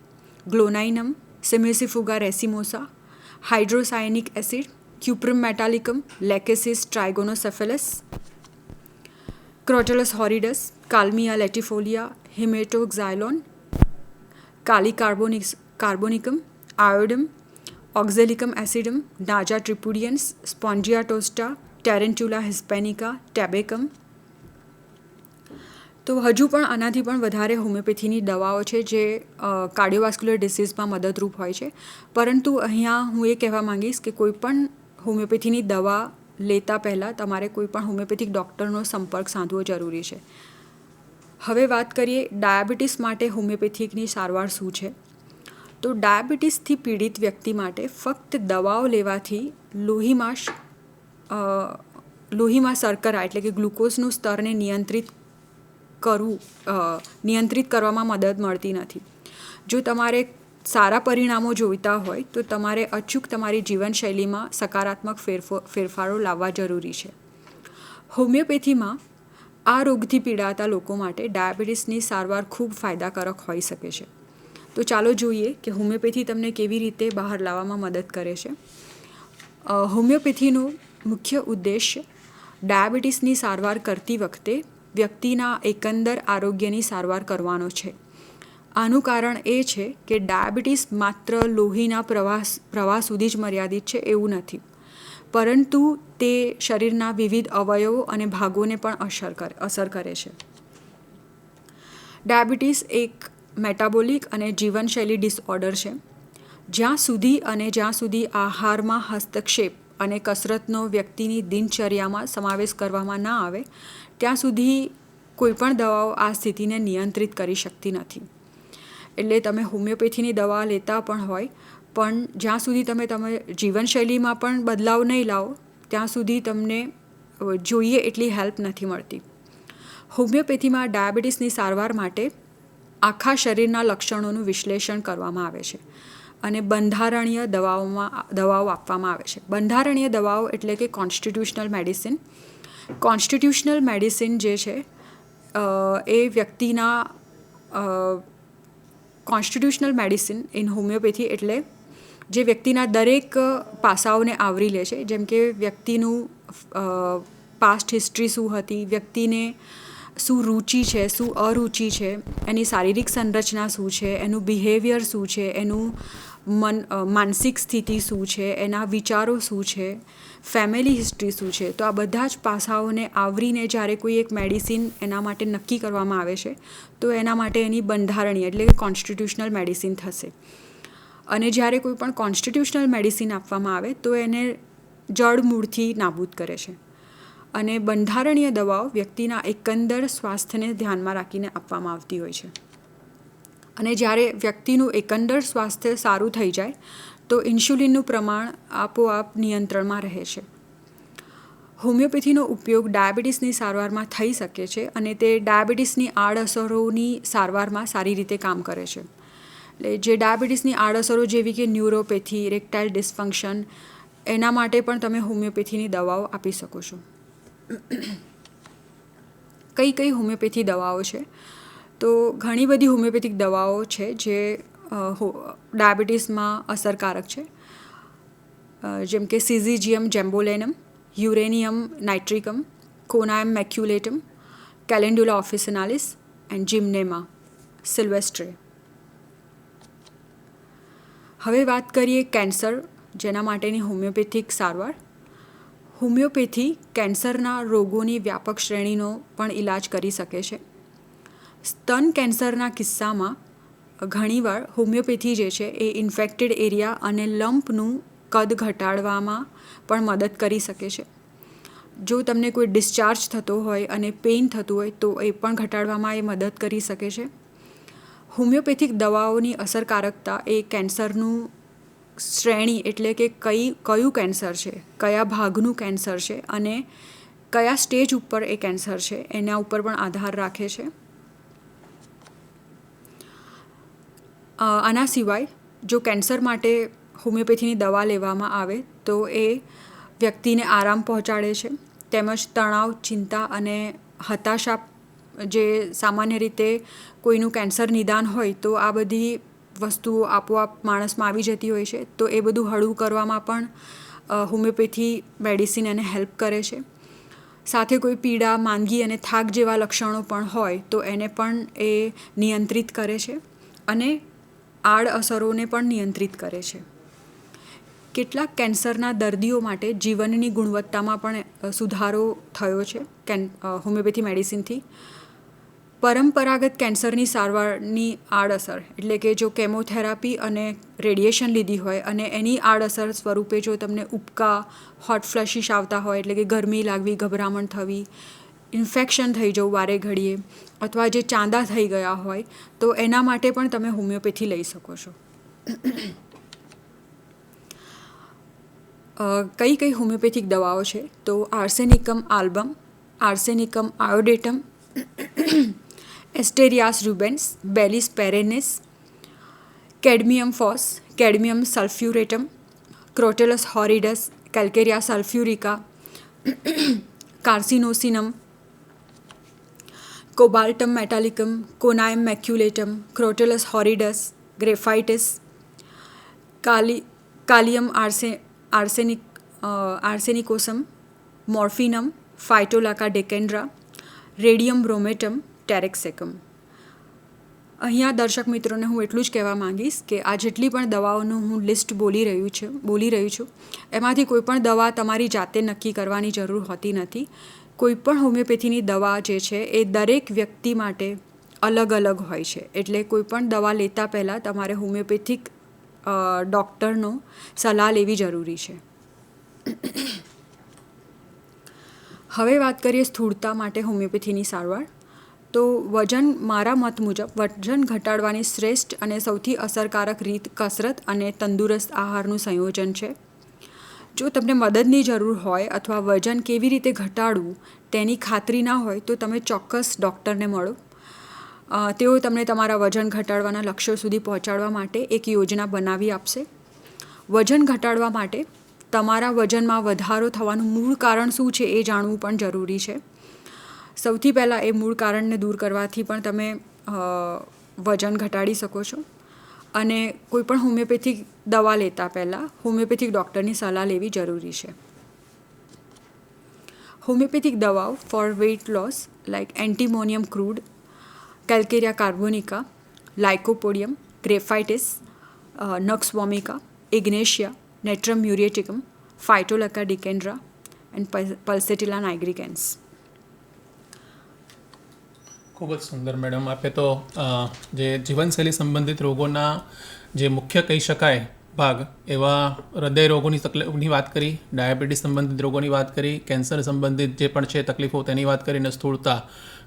ગ્લોનાઇનમ, સિમેસિફુગા રેસિમોસા, હાઇડ્રોસાયનિક એસિડ, ક્યુપ્રમ મેટાલિકમ, લેકેસિસ ટ્રાઇગોનોસેફેલસ, ક્રોટલસ હોરિડસ, કાલ્મિયા લેટિફોલિયા, હિમેટોક્ઝાયલોન, કાર્બોનિકમ, આયોડમ, ઓક્ઝેલિકમ એસિડમ, નાજા ટ્રિપુડિયન્સ, સ્પોન્જિયાટોસ્ટા, ટેરેન્ટ્યુલા હિસ્પેનિકા, ટેબેકમ. તો હજુ પણ આનાથી પણ વધારે હોમિયોપેથીની દવાઓ છે જે કાર્ડિયોવાસ્ક્યુલર ડિસીઝમાં મદદરૂપ હોય છે, પરંતુ અહીંયા હું એ કહેવા માંગીશ કે કોઈ પણ હોમિયોપેથીની દવા લેતા પહેલાં તમારે કોઈ પણ હોમિયોપેથિક ડૉક્ટરનો સંપર્ક સાધવો જરૂરી છે. હવે વાત કરીએ ડાયાબિટીસ માટે હોમિયોપેથિકની સારવાર શું છે. તો ડાયાબિટીસથી પીડિત વ્યક્તિ માટે ફક્ત દવાઓ લેવાથી લોહીમાં શર્કરા એટલે કે ગ્લુકોઝનું સ્તરને નિયંત્રિત કરવામાં મદદ મળતી નથી. જો તમારે સારા પરિણામો જોઈતા હોય તો તમારે અચૂક તમારી જીવનશૈલીમાં સકારાત્મક ફેરફારો લાવવા જરૂરી છે. હોમિયોપેથીમાં આ રોગથી પીડાતા લોકો માટે ડાયાબિટીસની સારવાર ખૂબ ફાયદાકારક હોઈ શકે છે. તો ચાલો જોઈએ કે હોમિયોપેથી તમને કેવી રીતે બહાર લાવવામાં મદદ કરે છે. હોમિયોપેથીનો મુખ્ય ઉદ્દેશ્ય ડાયાબિટીસની સારવાર કરતી વખતે વ્યક્તિના એકંદર આરોગ્યની સારવાર કરવાનો છે. આનું કારણ એ છે કે ડાયાબિટીસ માત્ર લોહીના પ્રવાહ સુધી જ મર્યાદિત છે એવું નથી, પરંતુ તે શરીરના વિવિધ અવયવો અને ભાગોને પણ અસર કરે છે. ડાયાબિટીસ એક મેટાબોલિક અને જીવનશૈલી ડિસઓર્ડર છે. જ્યાં સુધી આહારમાં હસ્તક્ષેપ અને કસરતનો વ્યક્તિની દિનચર્યામાં સમાવેશ કરવામાં ના આવે ત્યાં સુધી કોઈપણ દવાઓ આ સ્થિતિને નિયંત્રિત કરી શકતી નથી. એટલે તમે હોમિયોપેથીની દવા લેતા પણ હોય, પણ જ્યાં સુધી તમે જીવનશૈલીમાં પણ બદલાવ નહીં લાવો ત્યાં સુધી તમને જોઈએ એટલી હેલ્પ નથી મળતી. હોમિયોપેથીમાં ડાયાબિટીસની સારવાર માટે આખા શરીરના લક્ષણોનું વિશ્લેષણ કરવામાં આવે છે અને બંધારણીય દવાઓ આપવામાં આવે છે. બંધારણીય દવાઓ એટલે કે કોન્સ્ટિટ્યુશનલ મેડિસિન. કોન્સ્ટિટ્યુશનલ મેડિસિન જે છે એ વ્યક્તિના કોન્સ્ટિટ્યુશનલ મેડિસિન ઇન હોમિયોપેથી એટલે જે વ્યક્તિના દરેક પાસાઓને આવરી લે છે, જેમ કે વ્યક્તિનું પાસ્ટ હિસ્ટ્રી શું હતી, વ્યક્તિને શું રુચિ છે, શું અરુચિ છે, એની શારીરિક સંરચના શું છે, એનું બિહેવિયર શું છે, એનું માનસિક સ્થિતિ શું છે, એના વિચારો શું છે, ફેમિલી હિસ્ટ્રી શું છે. તો આ બધા જ પાસાઓને આવરીને જ્યારે કોઈ એક મેડિસિન એના માટે નક્કી કરવામાં આવે છે તો એના માટે એની બંધારણીય એટલે કે કોન્સ્ટિટ્યુશનલ મેડિસિન થશે. અને જ્યારે કોઈ પણ કોન્સ્ટિટ્યુશનલ મેડિસિન આપવામાં આવે તો એને જડમૂળથી નાબૂદ કરે છે. અને બંધારણીય દવાઓ વ્યક્તિના એકંદર સ્વાસ્થ્યને ધ્યાનમાં રાખીને આપવામાં આવતી હોય છે. અને જ્યારે વ્યક્તિનું એકંદર સ્વાસ્થ્ય સારું થઈ જાય તો ઇન્સ્યુલિનનું પ્રમાણ આપોઆપ નિયંત્રણમાં રહે છે. હોમિયોપેથીનો ઉપયોગ ડાયાબિટીસની સારવારમાં થઈ શકે છે અને તે ડાયાબિટીસની આડઅસરોની સારવારમાં સારી રીતે કામ કરે છે. એટલે જે ડાયાબિટીસની આડઅસરો જેવી કે ન્યુરોપેથી, ઇરેક્ટાઇલ ડિસફંક્શન, એના માટે પણ તમે હોમિયોપેથીની દવાઓ આપી શકો છો. કઈ કઈ હોમિયોપેથી દવાઓ છે? તો ઘણી બધી હોમિયોપેથિક દવાઓ છે જે ડાયાબિટીસમાં અસરકારક છે, જેમ કે સિઝિજિયમ જેમ્બોલેનમ, યુરેનિયમ નાઇટ્રિકમ, કોનાયમ મેક્યુલેટમ, કેલેન્ડ્યુલા ઓફિસિનાલિસ એન્ડ જીમ્નેમા સિલ્વેસ્ટ્રે. હવે વાત કરીએ કેન્સર, જેના માટેની હોમિયોપેથિક સારવાર. હોમિયોપેથી કેન્સરના રોગોની વ્યાપક શ્રેણીનો પણ ઇલાજ કરી શકે છે. સ્તન કેન્સરના કિસ્સામાં ઘણીવાર હોમિયોપેથી જે છે એ ઇન્ફેક્ટેડ એરિયા અને લમ્પનું કદ ઘટાડવામાં પણ મદદ કરી શકે છે. જો તમને કોઈ ડિસ્ચાર્જ થતો હોય અને પેઇન થતું હોય તો એ પણ ઘટાડવામાં એ મદદ કરી શકે છે. હોમિયોપેથિક દવાઓની અસરકારકતા એ કેન્સરનું શ્રેણી, એટલે કે કયું કેન્સર છે, કયા ભાગનું કેન્સર છે અને કયા સ્ટેજ ઉપર એ કેન્સર છે એના ઉપર પણ આધાર રાખે છે. આના સિવાય જો કેન્સર માટે હોમિયોપેથીની દવા લેવામાં આવે તો એ વ્યક્તિને આરામ પહોંચાડે છે, તેમજ તણાવ, ચિંતા અને હતાશા, જે સામાન્ય રીતે કોઈનું કેન્સર નિદાન હોય તો આ બધી વસ્તુઓ આપોઆપ માણસમાં આવી જતી હોય છે, તો એ બધું હળવું કરવામાં પણ હોમિયોપેથી મેડિસિન એને હેલ્પ કરે છે. સાથે કોઈ પીડા, માંદગી અને થાક જેવા લક્ષણો પણ હોય તો એને પણ એ નિયંત્રિત કરે છે અને આડઅસરોને પણ નિયંત્રિત કરે છે. કેટલાક કેન્સરના દર્દીઓ માટે જીવનની ગુણવત્તામાં પણ સુધારો થયો છે હોમિયોપેથી મેડિસિનથી. પરંપરાગત કેન્સરની સારવારની આડઅસર, એટલે કે જો કેમોથેરાપી અને રેડિયેશન લીધી હોય અને એની આડઅસર સ્વરૂપે જો તમને ઉબકા, હોટ ફ્લેશિશ આવતા હોય, એટલે કે ગરમી લાગવી, ગભરામણ થવી, ઇન્ફેક્શન થઈ જવું વારે ઘડીએ, અથવા જે ચાંદા થઈ ગયા હોય, તો એના માટે પણ તમે હોમિયોપેથી લઈ શકો છો. કઈ કઈ હોમિયોપેથિક દવાઓ છે? તો arsenicum album, arsenicum iodatum, asterias rubens, bellis perennis, cadmium phos, cadmium sulphuratum, crotalus horridus, calcarea sulphurica, carcinosinum, cobaltum metallicum, conium maculatum, crotalus horridus, graphites, kalium arsenicosum, morphinum, phytolacca decandra, radium bromatum, taraxacum. અહીંયા દર્શક મિત્રોને હું એટલું જ કહેવા માંગીશ કે આ જેટલી પણ દવાઓનું હું લિસ્ટ બોલી રહી છું એમાંથી કોઈ પણ દવા તમારી જાતે નક્કી કરવાની જરૂર હોતી નથી. કોઈ પણ હોમિયોપેથીની દવા જે છે એ દરેક વ્યક્તિ માટે અલગ અલગ હોય છે, એટલે કોઈ પણ દવા લેતા પહેલાં તમારે હોમિયોપેથિક ડૉક્ટરનો સલાહ લેવી જરૂરી છે. હવે વાત કરીએ સ્થૂળતા માટે હોમિયોપેથીની સારવાર. તો મારા મત મુજબ વજન ઘટાડવાની શ્રેષ્ઠ અને સૌથી અસરકારક રીત કસરત અને તંદુરસ્ત આહારનું સંયોજન છે. જો તમને મદદની જરૂર હોય અથવા વજન કેવી રીતે ઘટાડવું તેની ખાતરી ના હોય તો તમે ચોક્કસ ડૉક્ટરને મળો. તેઓ તમને તમારા વજન ઘટાડવાના લક્ષ્યો સુધી પહોંચાડવા માટે એક યોજના બનાવી આપશે. વજન ઘટાડવા માટે તમારા વજનમાં વધારો થવાનું મૂળ કારણ શું છે એ જાણવું પણ જરૂરી છે. સૌથી પહેલાં એ મૂળ કારણને દૂર કરવાથી પણ તમે વજન ઘટાડી શકો છો. અને કોઈ પણ હોમિયોપેથિક દવા લેતા પહેલાં હોમિયોપેથિક ડૉક્ટરની સલાહ લેવી જરૂરી છે. હોમિયોપેથિક દવાઓ for weight loss like antimonium crude, calcarea carbonica, lycopodium, graphites, nux vomica, ignatia, natrum muriaticum, phytolacca decandra and pulsatilla nigricans.
ખૂબ જ સુંદર મેડમ. આપે તો જે જીવનશૈલી સંબંધિત રોગોના જે મુખ્ય કહી શકાય ભાગ એવા હૃદય રોગોની તકલીફની વાત કરી, ડાયાબિટીસ સંબંધિત રોગોની વાત કરી, કેન્સર સંબંધિત જે પણ છે તકલીફો તેની વાત કરીને સ્થૂળતા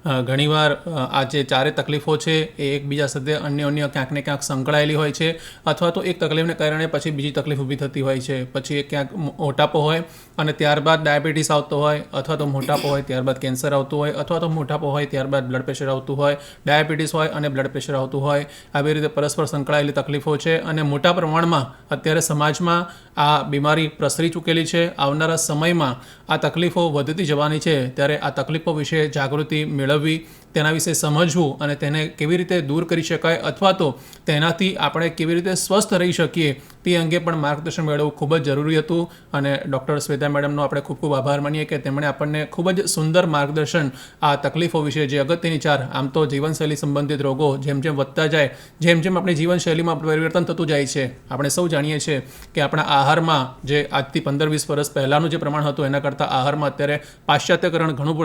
ઘણીવાર આ જે ચારે તકલીફો છે એ એકબીજા સાથે અન્ય ક્યાંક ને ક્યાંક સંકળાયેલી હોય છે, અથવા તો એક તકલીફને કારણે પછી બીજી તકલીફ ઊભી થતી હોય છે. પછી ક્યાંક મોટાપો હોય અને ત્યારબાદ ડાયાબિટીસ આવતો હોય, અથવા તો મોટાપો હોય ત્યારબાદ કેન્સર આવતું હોય, અથવા તો મોટાપો હોય ત્યારબાદ બ્લડ પ્રેશર આવતું હોય, ડાયાબિટીસ હોય અને બ્લડ પ્રેશર આવતું હોય. આવી રીતે પરસ્પર સંકળાયેલી તકલીફો છે અને મોટા પ્રમાણમાં અત્યારે સમાજમાં આ બીમારી પ્રસરી ચૂકેલી છે. આવનારા સમયમાં આ તકલીફો વધતી જવાની છે, ત્યારે આ તકલીફો વિશે જાગૃતિ મેળવવી, તેના વિશે સમજવું અને તેને કેવી રીતે દૂર કરી શકાય અથવા તો તેનાથી આપણે કેવી રીતે સ્વસ્થ રહી શકીએ તે અંગે પણ માર્ગદર્શન મેળવવું ખૂબ જ જરૂરી હતું. અને ડૉક્ટર શ્વેતા મેડમનો આપણે ખૂબ ખૂબ આભાર માનીએ કે તેમણે આપણને ખૂબ જ સુંદર માર્ગદર્શન આ તકલીફો વિશે, જે અગત્યની ચાર, આમ તો જીવનશૈલી સંબંધિત રોગો જેમ જેમ વધતા જાય, જેમ જેમ આપણી જીવનશૈલીમાં પરિવર્તન થતું જાય છે, આપણે સૌ જાણીએ છીએ કે આપણા આહારમાં જે આજથી 15-20 વર્ષ પહેલાંનું જે પ્રમાણ હતું એના કરતાં આહારમાં અત્યારે પાશ્ચાત્યકરણ ઘણું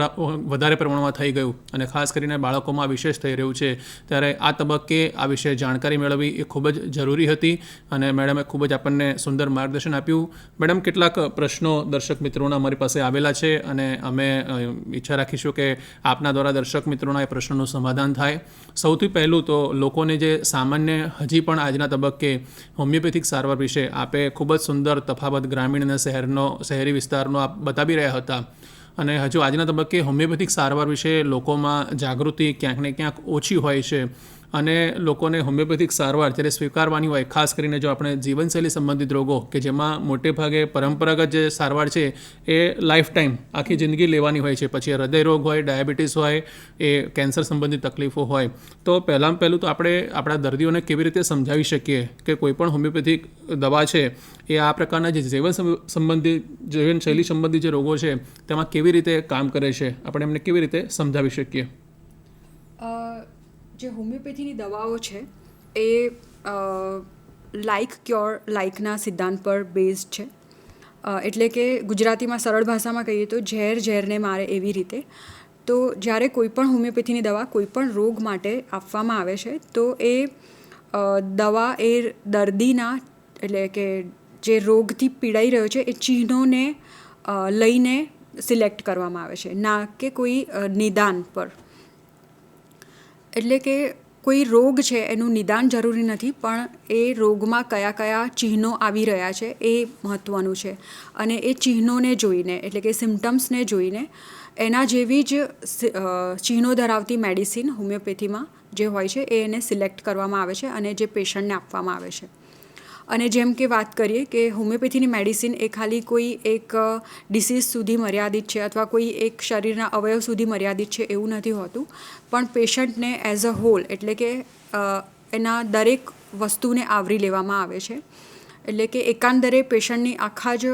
વધારે પ્રમાણમાં થઈ ગયું અને ખાસ કરીને બાળકોમાં વિશેષ થઈ રહ્યું છે. ત્યારે આ તબક્કે આ વિશે જાણકારી મેળવવી એ ખૂબ જ જરૂરી હતી અને મેડમે ખૂબ જ આપણને સુંદર માર્ગદર્શન આપ્યું. મેડમ, કેટલાક પ્રશ્નો દર્શક મિત્રોના અમારી પાસે આવેલા છે અને અમે ઈચ્છા રાખીશું કે આપના દ્વારા દર્શક મિત્રોના એ પ્રશ્નોનું સમાધાન થાય. સૌથી પહેલું તો લોકોને જે સામાન્ય હજી પણ આજના તબક્કે હોમિયોપેથિક સારવાર વિશે આપે ખૂબ જ સુંદર તફાવત ગ્રામીણ અને શહેરી વિસ્તારનો આપ બતાવી રહ્યા હતા અને હજુ આજના તબક્કે હોમિયોપેથિક સારવાર વિશે લોકોમાં જાગૃતિ ક્યાંક ને ક્યાંક ઓછી હોય છે અને લોકોને હોમિયોપેથિક સારવાર જ્યારે સ્વીકારવાની હોય, ખાસ કરીને જો આપણે જીવનશૈલી સંબંધિત રોગો કે જેમાં મોટે ભાગે પરંપરાગત જે સારવાર છે એ લાઈફ ટાઈમ આખી જિંદગી લેવાની હોય છે, પછી હૃદય રોગ હોય, ડાયાબિટીસ હોય, એ કેન્સર સંબંધિત તકલીફો હોય, તો પહેલું તો આપણે આપણા દર્દીઓને કેવી રીતે સમજાવી શકીએ કે કોઈ પણ હોમિયોપેથિક દવા છે એ આ પ્રકારના જે જીવનશૈલી સંબંધિત જે રોગો છે તેમાં કેવી રીતે કામ કરે છે, આપણે એમને કેવી રીતે સમજાવી શકીએ?
જે હોમિયોપેથીની દવાઓ છે એ લાઇક ક્યોર લાઇકના સિદ્ધાંત પર બેઝડ છે. એટલે કે ગુજરાતીમાં સરળ ભાષામાં કહીએ તો ઝેર ઝેરને મારે એવી રીતે. તો જ્યારે કોઈ પણ હોમિયોપેથીની દવા કોઈ પણ રોગ માટે આપવામાં આવે છે તો એ દવા એ દર્દીના, એટલે કે જે રોગથી પીડાઈ રહ્યો છે એ ચિહ્નોને લઈને સિલેક્ટ કરવામાં આવે છે, ના કે કોઈ નિદાન પર. એટલે કે કોઈ રોગ છે એનું નિદાન જરૂરી નથી, પણ એ રોગમાં કયા કયા ચિહ્નો આવી રહ્યા છે એ મહત્ત્વનું છે. અને એ ચિહ્નોને જોઈને, એટલે કે સિમ્ટમ્સને જોઈને એના જેવી જ ચિહ્નો ધરાવતી મેડિસિન હોમિયોપેથીમાં જે હોય છે એ એને સિલેક્ટ કરવામાં આવે છે અને જે પેશન્ટને આપવામાં આવે છે. અને જેમ કે વાત કરીએ કે હોમિયોપેથીની મેડિસિન એ ખાલી કોઈ એક ડિસીઝ સુધી મર્યાદિત છે અથવા કોઈ એક શરીરના અવયવ સુધી મર્યાદિત છે એવું નથી હોતું, પણ પેશન્ટને એઝ અ હોલ, એટલે કે એના દરેક વસ્તુને આવરી લેવામાં આવે છે. એટલે કે એકાંદરે પેશન્ટની આખા જ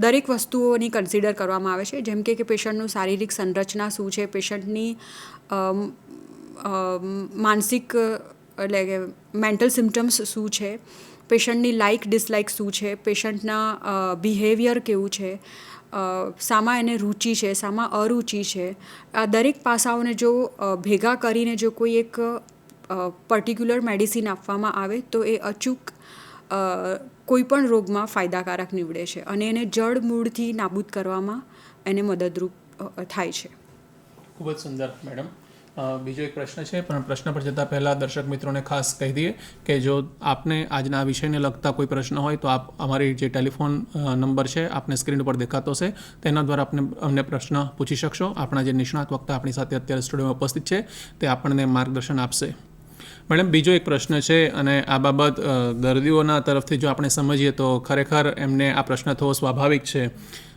દરેક વસ્તુઓની કન્સિડર કરવામાં આવે છે. જેમ કે પેશન્ટનું શારીરિક સંરચના શું છે, પેશન્ટની માનસિક, એટલે કે મેન્ટલ સિમ્ટમ્સ શું છે, પેશન્ટની લાઇક ડિસલાઇક શું છે, પેશન્ટના બિહેવિયર કેવું છે, શામાં એને રુચિ છે, શામાં અરુચિ છે. આ દરેક પાસાઓને જો ભેગા કરીને જો કોઈ એક પર્ટિક્યુલર મેડિસિન આપવામાં આવે તો એ અચૂક કોઈ પણ રોગમાં ફાયદાકારક નીવડે છે અને એને જડ મૂળથી નાબૂદ કરવામાં એને મદદરૂપ થાય છે.
ખૂબ જ સુંદર મેડમ. બીજો એક પ્રશ્ન છે, પણ પ્રશ્ન પર જતાં પહેલાં દર્શક મિત્રોને ખાસ કહી દઈએ કે જો આપને આજના આ વિષયને લગતા કોઈ પ્રશ્ન હોય તો આપ અમારી જે ટેલિફોન નંબર છે આપને સ્ક્રીન ઉપર દેખાતો છે તેના દ્વારા અમને પ્રશ્ન પૂછી શકશો. આપણા જે નિષ્ણાત વક્તા આપણી સાથે અત્યારે સ્ટુડિયોમાં ઉપસ્થિત છે તે આપણને માર્ગદર્શન આપશે. મેડમ, બીજો એક પ્રશ્ન છે અને આ બાબત દર્દીઓના તરફથી જો આપણે સમજીએ તો ખરેખર એમને આ પ્રશ્ન થવો સ્વાભાવિક છે.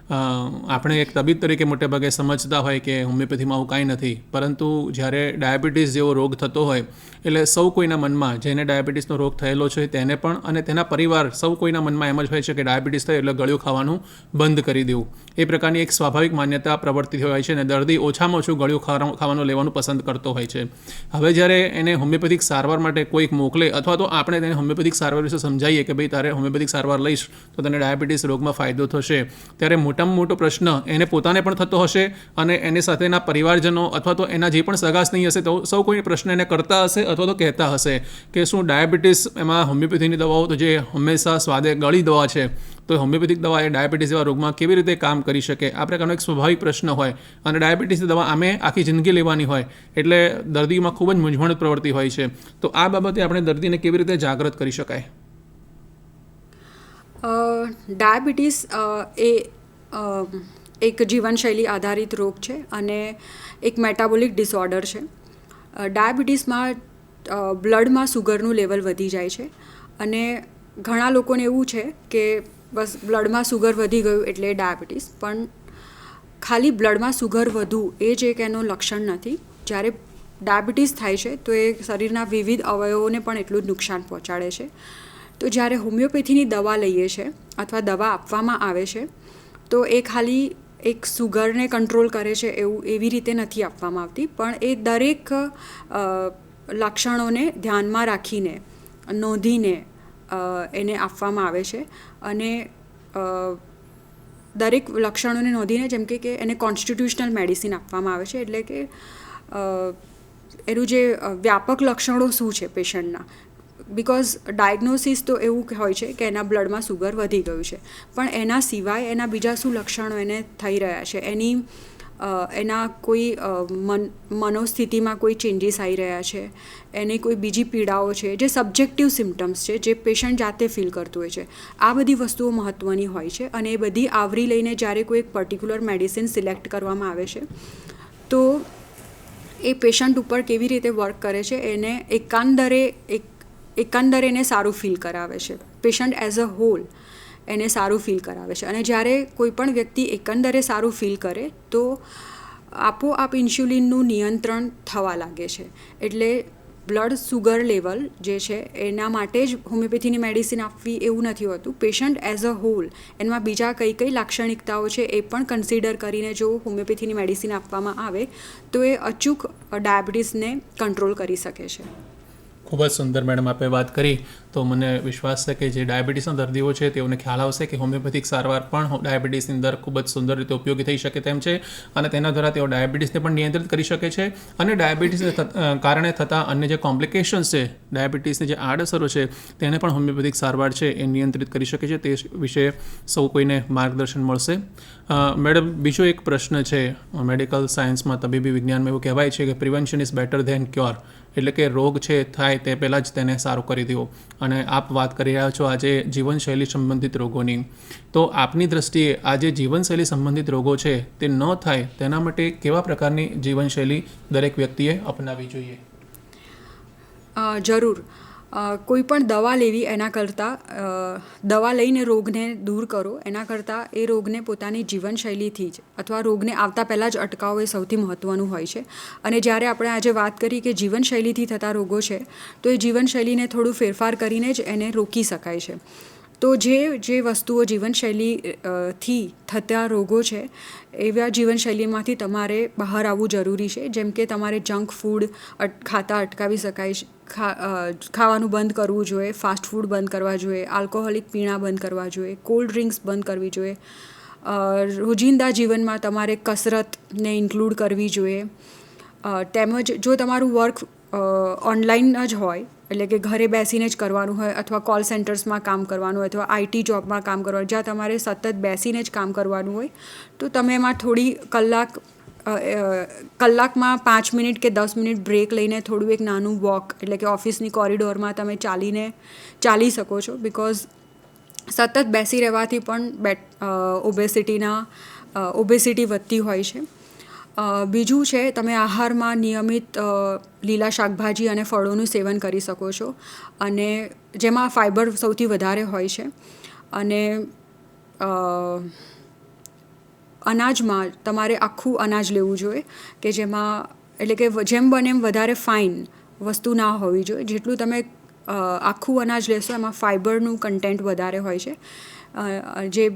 આપણે એક તબીબ તરીકે મોટે ભાગે સમજતા હોય કે હોમિયોપેથીમાં આવું કાંઈ નથી, પરંતુ જ્યારે ડાયાબિટીસ જેવો રોગ થતો હોય એટલે સૌ કોઈના મનમાં, જેને ડાયાબિટીસનો રોગ થયેલો છે તેને પણ અને તેના પરિવાર સૌ કોઈના મનમાં એમ જ હોય છે કે ડાયાબિટીસ થાય એટલે ગળ્યું ખાવાનું બંધ કરી દેવું. એ પ્રકારની એક સ્વાભાવિક માન્યતા પ્રવર્તી હોય છે અને દર્દી ઓછામાં ઓછું ગળ્યું ખાવાનું લેવાનું પસંદ કરતો હોય છે. હવે જ્યારે એને હોમિયોપેથિક સારવાર માટે કોઈક મોકલે અથવા તો આપણે તેને હોમિયોપેથિક સારવાર વિશે સમજાવીએ કે ભાઈ તારે હોમિયોપેથિક સારવાર લઈશ તો તને ડાયાબિટીસ રોગમાં ફાયદો થશે, ત્યારે મોટામાં મોટો પ્રશ્ન એને પોતાને પણ થતો હશે અને એની સાથેના પરિવારજનો અથવા તો એના જે પણ સગાસ્નેહી હશે તો સૌ કોઈ પ્રશ્ન એને કરતા હશે અથવા તો કહેતા હશે કે શું ડાયાબિટીસ એમાં હોમિયોપેથીની દવાઓ તો જે હંમેશા સ્વાદે ગળી દવા છે તો હોમિયોપેથિક દવા એ ડાયાબિટીસ જેવા રોગમાં કેવી રીતે કામ કરી શકે? આ પ્રકારનો એક સ્વાભાવિક પ્રશ્ન હોય અને ડાયાબિટીસની દવા આમે આખી જિંદગી લેવાની હોય એટલે દર્દીમાં ખૂબ જ મૂંઝવણ પ્રવૃત્તિ હોય છે. તો આ બાબતે આપણે દર્દીને કેવી રીતે જાગૃત કરી શકાય?
ડાયાબિટીસ એ એક જીવનશૈલી આધારિત રોગ છે અને એક મેટાબોલિક ડિસઓર્ડર છે. ડાયાબિટીસમાં બ્લડમાં સુગરનું લેવલ વધી જાય છે અને ઘણા લોકોને એવું છે કે બસ બ્લડમાં સુગર વધી ગયું એટલે ડાયાબિટીસ, પણ ખાલી બ્લડમાં સુગર વધવું એ જ એક એનું લક્ષણ નથી. જ્યારે ડાયાબિટીસ થાય છે તો એ શરીરના વિવિધ અવયવોને પણ એટલું જ નુકસાન પહોંચાડે છે. તો જ્યારે હોમિયોપેથીની દવા લઈએ છીએ અથવા દવા આપવામાં આવે છે તો એ ખાલી એક સુગરને કંટ્રોલ કરે છે એવી રીતે નથી આપવામાં આવતી, પણ એ દરેક લક્ષણોને ધ્યાનમાં રાખીને નોંધીને એને આપવામાં આવે છે અને દરેક લક્ષણોને નોંધીને જેમ કે એને કોન્સ્ટિટ્યુશનલ મેડિસિન આપવામાં આવે છે. એટલે કે એનું જે વ્યાપક લક્ષણો શું છે પેશન્ટના, બિકોઝ ડાયગ્નોસિસ તો એવું હોય છે કે એના બ્લડમાં સુગર વધી ગયું છે, પણ એના સિવાય એના બીજા શું લક્ષણો એને થઈ રહ્યા છે, એના કોઈ મનોસ્થિતિમાં કોઈ ચેન્જીસ આવી રહ્યા છે, એની કોઈ બીજી પીડાઓ છે જે સબ્જેક્ટિવ સિમ્ટમ્સ છે જે પેશન્ટ જાતે ફીલ કરતું હોય છે, આ બધી વસ્તુઓ મહત્ત્વની હોય છે. અને એ બધી આવરી લઈને જ્યારે કોઈ એક પર્ટિક્યુલર મેડિસિન સિલેક્ટ કરવામાં આવે છે તો એ પેશન્ટ ઉપર કેવી રીતે વર્ક કરે છે એને એકંદરે એને સારું ફીલ કરાવે છે. પેશન્ટ એઝ અ હોલ એને સારું ફીલ કરાવે છે અને જ્યારે કોઈ પણ વ્યક્તિ એકંદરે સારું ફીલ કરે તો આપોઆપ ઇન્સ્યુલિનનું નિયંત્રણ થવા લાગે છે. એટલે બ્લડ સુગર લેવલ જે છે એના માટે જ હોમિયોપેથીની મેડિસિન આપવી એવું નથી હોતું. પેશન્ટ એઝ અ હોલ એમાં બીજા કઈ લાક્ષણિકતાઓ છે એ પણ કન્સિડર કરીને જો હોમિયોપેથીની મેડિસિન આપવામાં આવે તો એ અચૂક ડાયાબિટીસને કંટ્રોલ કરી શકે છે.
ખૂબ જ સુંદર મેડમ આપે વાત કરી. તો મને વિશ્વાસ છે કે જે ડાયાબિટીસના દર્દીઓ છે તેઓને ખ્યાલ આવશે કે હોમિયોપેથિક સારવાર પણ ડાયાબિટીસની અંદર ખૂબ જ સુંદર રીતે ઉપયોગી થઈ શકે તેમ છે અને તેના દ્વારા તેઓ ડાયાબિટીસને પણ નિયંત્રિત કરી શકે છે અને ડાયાબિટીસને કારણે થતા અન્ય જે કોમ્પ્લિકેશન્સ છે, ડાયાબિટીસની જે આડઅસરો છે તેને પણ હોમિયોપેથિક સારવાર છે એ નિયંત્રિત કરી શકે છે. તે વિશે સૌ કોઈને માર્ગદર્શન મળશે. મેડમ, બીજો એક પ્રશ્ન છે. મેડિકલ સાયન્સમાં, તબીબી વિજ્ઞાનમાં એવું કહેવાય છે કે prevention is better than cure, એટલે કે રોગ છે થાય તે પહેલાં જ તેને સારું કરી દેવો. અને આપ વાત કરી રહ્યા છો આજે જીવનશૈલી સંબંધિત રોગોની. તો આપની દ્રષ્ટિએ આ જે જીવનશૈલી સંબંધિત રોગો છે તે ન થાય તેના માટે કેવા પ્રકારની જીવનશૈલી દરેક વ્યક્તિએ અપનાવવી જોઈએ?
જરૂર. કોઈ પણ દવા લેવી એના કરતાં દવા લઈને રોગને દૂર કરો એના કરતાં એ રોગને પોતાની જીવનશૈલીથી જ અથવા રોગને આવતા પહેલાં જ અટકાવવો એ સૌથી મહત્ત્વનું હોય છે. અને જ્યારે આપણે આજે વાત કરી કે જીવનશૈલીથી થતા રોગો છે તો એ જીવનશૈલીને થોડું ફેરફાર કરીને જ એને રોકી શકાય છે. તો જે વસ્તુઓ જીવનશૈલીથી થતા રોગો છે એવા જીવનશૈલીમાંથી તમારે બહાર આવવું જરૂરી છે. જેમ કે તમારે જંક ફૂડ ખાતા અટકાવી શકાય, ખાવાનું બંધ કરવું જોઈએ, ફાસ્ટ ફૂડ બંધ કરવા જોઈએ, આલ્કોહોલિક પીણા બંધ કરવા જોઈએ, કોલ્ડ ડ્રિંક્સ બંધ કરવી જોઈએ. રોજિંદા જીવનમાં તમારે કસરતને ઇન્ક્લુડ કરવી જોઈએ. તેમજ જો તમારું વર્ક ઓનલાઈન જ હોય એટલે કે ઘરે બેસીને જ કરવાનું હોય અથવા કોલ સેન્ટર્સમાં કામ કરવાનું હોય અથવા આઈટી જોબમાં કામ કરવાનું જ્યાં તમારે સતત બેસીને જ કામ કરવાનું હોય તો તમે એમાં થોડી કલાકમાં 5 મિનિટ કે 10 મિનિટ બ્રેક લઈને થોડું એક નાનું વોક એટલે કે ઓફિસની કોરિડોરમાં તમે ચાલી શકો છો. બિકોઝ સતત બેસી રહેવાથી પણ ઓબેસિટી વધતી હોય છે. બીજું છે તમે આહારમાં નિયમિત લીલા શાકભાજી અને ફળોનું સેવન કરી શકો છો અને જેમાં ફાઇબર સૌથી વધારે હોય છે. અને અનાજમાં તમારે આખું અનાજ લેવું જોઈએ કે જેમાં એટલે કે જેમ બને એમ વધારે ફાઇન વસ્તુ ના હોવી જોઈએ. જેટલું તમે આખું અનાજ લેશો એમાં ફાઇબરનું કન્ટેન્ટ વધારે હોય છે જે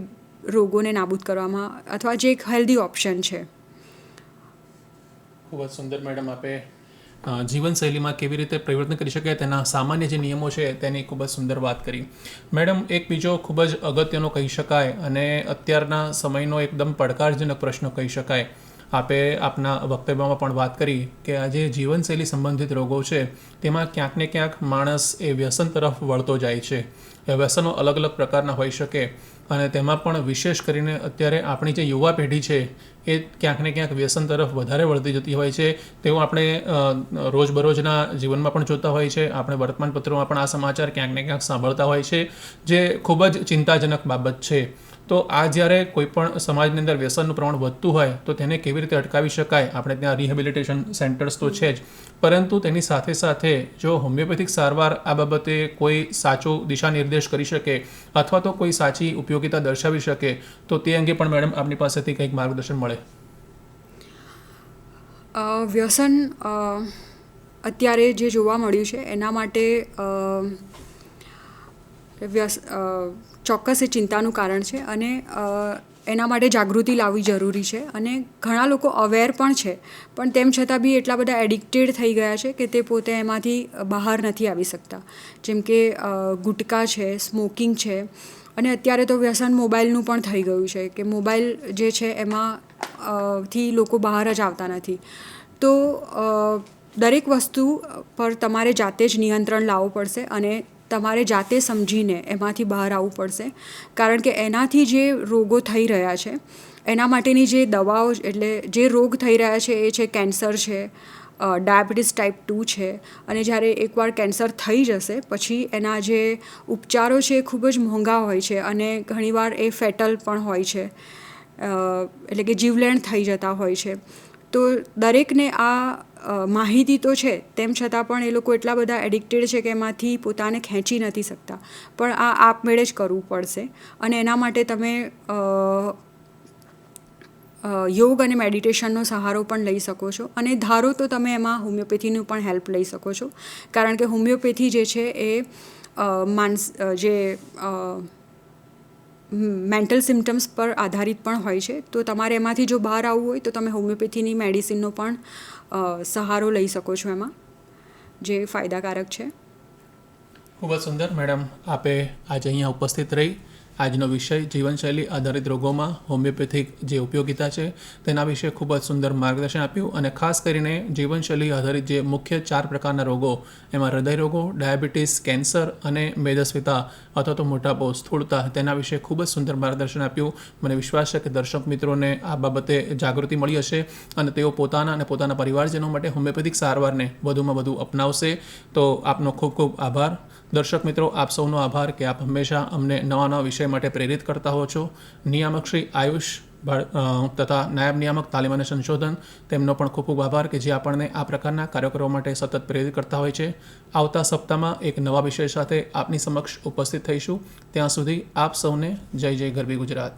રોગોને નાબૂદ કરવામાં અથવા જે એક હેલ્ધી ઓપ્શન છે.
ખૂબ જ સુંદર મેડમ આપે જીવનશૈલીમાં કેવી રીતે પરિવર્તન કરી શકાય તેના સામાન્ય જે નિયમો છે તેની ખૂબ જ સુંદર વાત કરી. મેડમ, એક બીજો ખૂબ જ અગત્યનો કહી શકાય અને અત્યારના સમયનો એકદમ પડકારજનક પ્રશ્ન કહી શકાય, આપે આપના વક્તવ્યમાં પણ વાત કરી કે આ જે જીવનશૈલી સંબંધિત રોગો છે તેમાં ક્યાંક ને ક્યાંક માણસ એ વ્યસન તરફ વળતો જાય છે. એ વ્યસનો અલગ અલગ પ્રકારના હોઈ શકે અને તેમાં પણ વિશેષ કરીને અત્યારે આપણી જે યુવા પેઢી છે એ ક્યાંક ને ક્યાંક વ્યસન તરફ વધારે વળતી જતી હોય છે તેવું આપણે રોજબરોજના જીવનમાં પણ જોતા હોય છે. આપણે વર્તમાનપત્રોમાં પણ આ સમાચાર ક્યાંક ને ક્યાંક સાંભળતા હોય છે, જે ખૂબ જ ચિંતાજનક બાબત છે. તો આ જ્યારે કોઈ પણ સમાજની અંદર વ્યસનનું પ્રમાણ વધતું હોય તો તેને કેવી રીતે અટકાવી શકાય? આપણે ત્યાં રિહેબિલિટેશન સેન્ટર્સ તો છે જ, પરંતુ તેની સાથે સાથે જો હોમિયોપેથિક સારવાર આ બાબતે કોઈ સાચો દિશા નિર્દેશ કરી શકે અથવા તો કોઈ સાચી ઉપયોગિતા દર્શાવી શકે તો તે અંગે પણ મેડમ આપની પાસેથી કંઈક માર્ગદર્શન મળે.
વ્યસન અત્યારે જે જોવા મળ્યું છે એના માટે ચોક્કસ એ ચિંતાનું કારણ છે અને એના માટે જાગૃતિ લાવવી જરૂરી છે અને ઘણા લોકો અવેર પણ છે, પણ તેમ છતાં બી એટલા બધા એડિક્ટેડ થઈ ગયા છે કે તે પોતે એમાંથી બહાર નથી આવી શકતા. જેમ કે ગુટકા છે, સ્મોકિંગ છે અને અત્યારે તો વ્યસન મોબાઈલનું પણ થઈ ગયું છે કે મોબાઈલ જે છે એમાં થી લોકો બહાર જ આવતા નથી. તો દરેક વસ્તુ પર તમારે જાતે જ નિયંત્રણ લાવવું પડશે અને તમારે જાતે સમજીને એમાંથી બહાર આવવું પડશે, કારણ કે એનાથી જે રોગો થઈ રહ્યા છે એના માટેની જે દવાઓ, એટલે જે રોગ થઈ રહ્યા છે એ છે કેન્સર છે, ડાયાબિટીસ ટાઈપ 2 છે અને જ્યારે એકવાર કેન્સર થઈ જશે પછી એના જે ઉપચારો છે એ ખૂબ જ મોંઘા હોય છે અને ઘણીવાર એ ફેટલ પણ હોય છે, એટલે કે જીવલેણ થઈ જતા હોય છે. તો દરેકને આ માહિતી તો છે, તેમ છતાં પણ એ લોકો એટલા બધા એડિક્ટેડ છે કે એમાંથી પોતાને ખેંચી નથી શકતા. પણ આ આપમેળે જ કરવું પડશે અને એના માટે તમે યોગ અને મેડિટેશનનો સહારો પણ લઈ શકો છો અને ધારો તો તમે એમાં હોમિયોપેથીનું પણ હેલ્પ લઈ શકો છો, કારણ કે હોમિયોપેથી જે છે એ જે મેન્ટલ સિમ્ટમ્સ પર આધારિત પણ હોય છે. તો તમારે એમાંથી જો બહાર આવવું હોય તો તમે હોમિયોપેથીની મેડિસિનનો પણ સહારો લઈ શકો છો એમાં, જે ફાયદાકારક છે.
ખૂબ જ સુંદર મેડમ, આપે આજે અહીંયા ઉપસ્થિત રહી આજનો વિષય જીવનશૈલી આધારિત રોગોમાં હોમિયોપેથિક જે ઉપયોગિતા છે તેના વિશે ખૂબ જ સુંદર માર્ગદર્શન આપ્યું અને ખાસ કરીને જીવનશૈલી આધારિત જે મુખ્ય 4 પ્રકારના રોગો, એમાં હૃદય રોગો, ડાયાબિટીસ, કેન્સર અને મેદસ્વીતા અથવા તો મોટાપો, સ્થૂળતા, તેના વિશે ખૂબ જ સુંદર માર્ગદર્શન આપ્યું. મને વિશ્વાસ છે કે દર્શક મિત્રોને આ બાબતે જાગૃતિ મળી હશે અને તેઓ પોતાના અને પોતાના પરિવારજનો માટે હોમિયોપેથિક સારવારને વધુમાં વધુ અપનાવશે. તો આપનો ખૂબ ખૂબ આભાર. દર્શક મિત્રો, આપ સૌનો આભાર કે આપ હંમેશા અમને નવા નવા વિષય માટે પ્રેરિત કરતા હો છો. નિયામક શ્રી આયુષ તથા નાયબ નિયામક તાલીમ અને સંશોધન, તેમનો પણ ખૂબ ખૂબ આભાર કે જે આપણને આ પ્રકારના કાર્યક્રમો માટે સતત પ્રેરિત કરતા હોય છે. આવતા સપ્તાહમાં એક નવા વિષય સાથે આપની સમક્ષ ઉપસ્થિત થઈશું. ત્યાં સુધી આપ સૌને જય જય ગરવી ગુજરાત.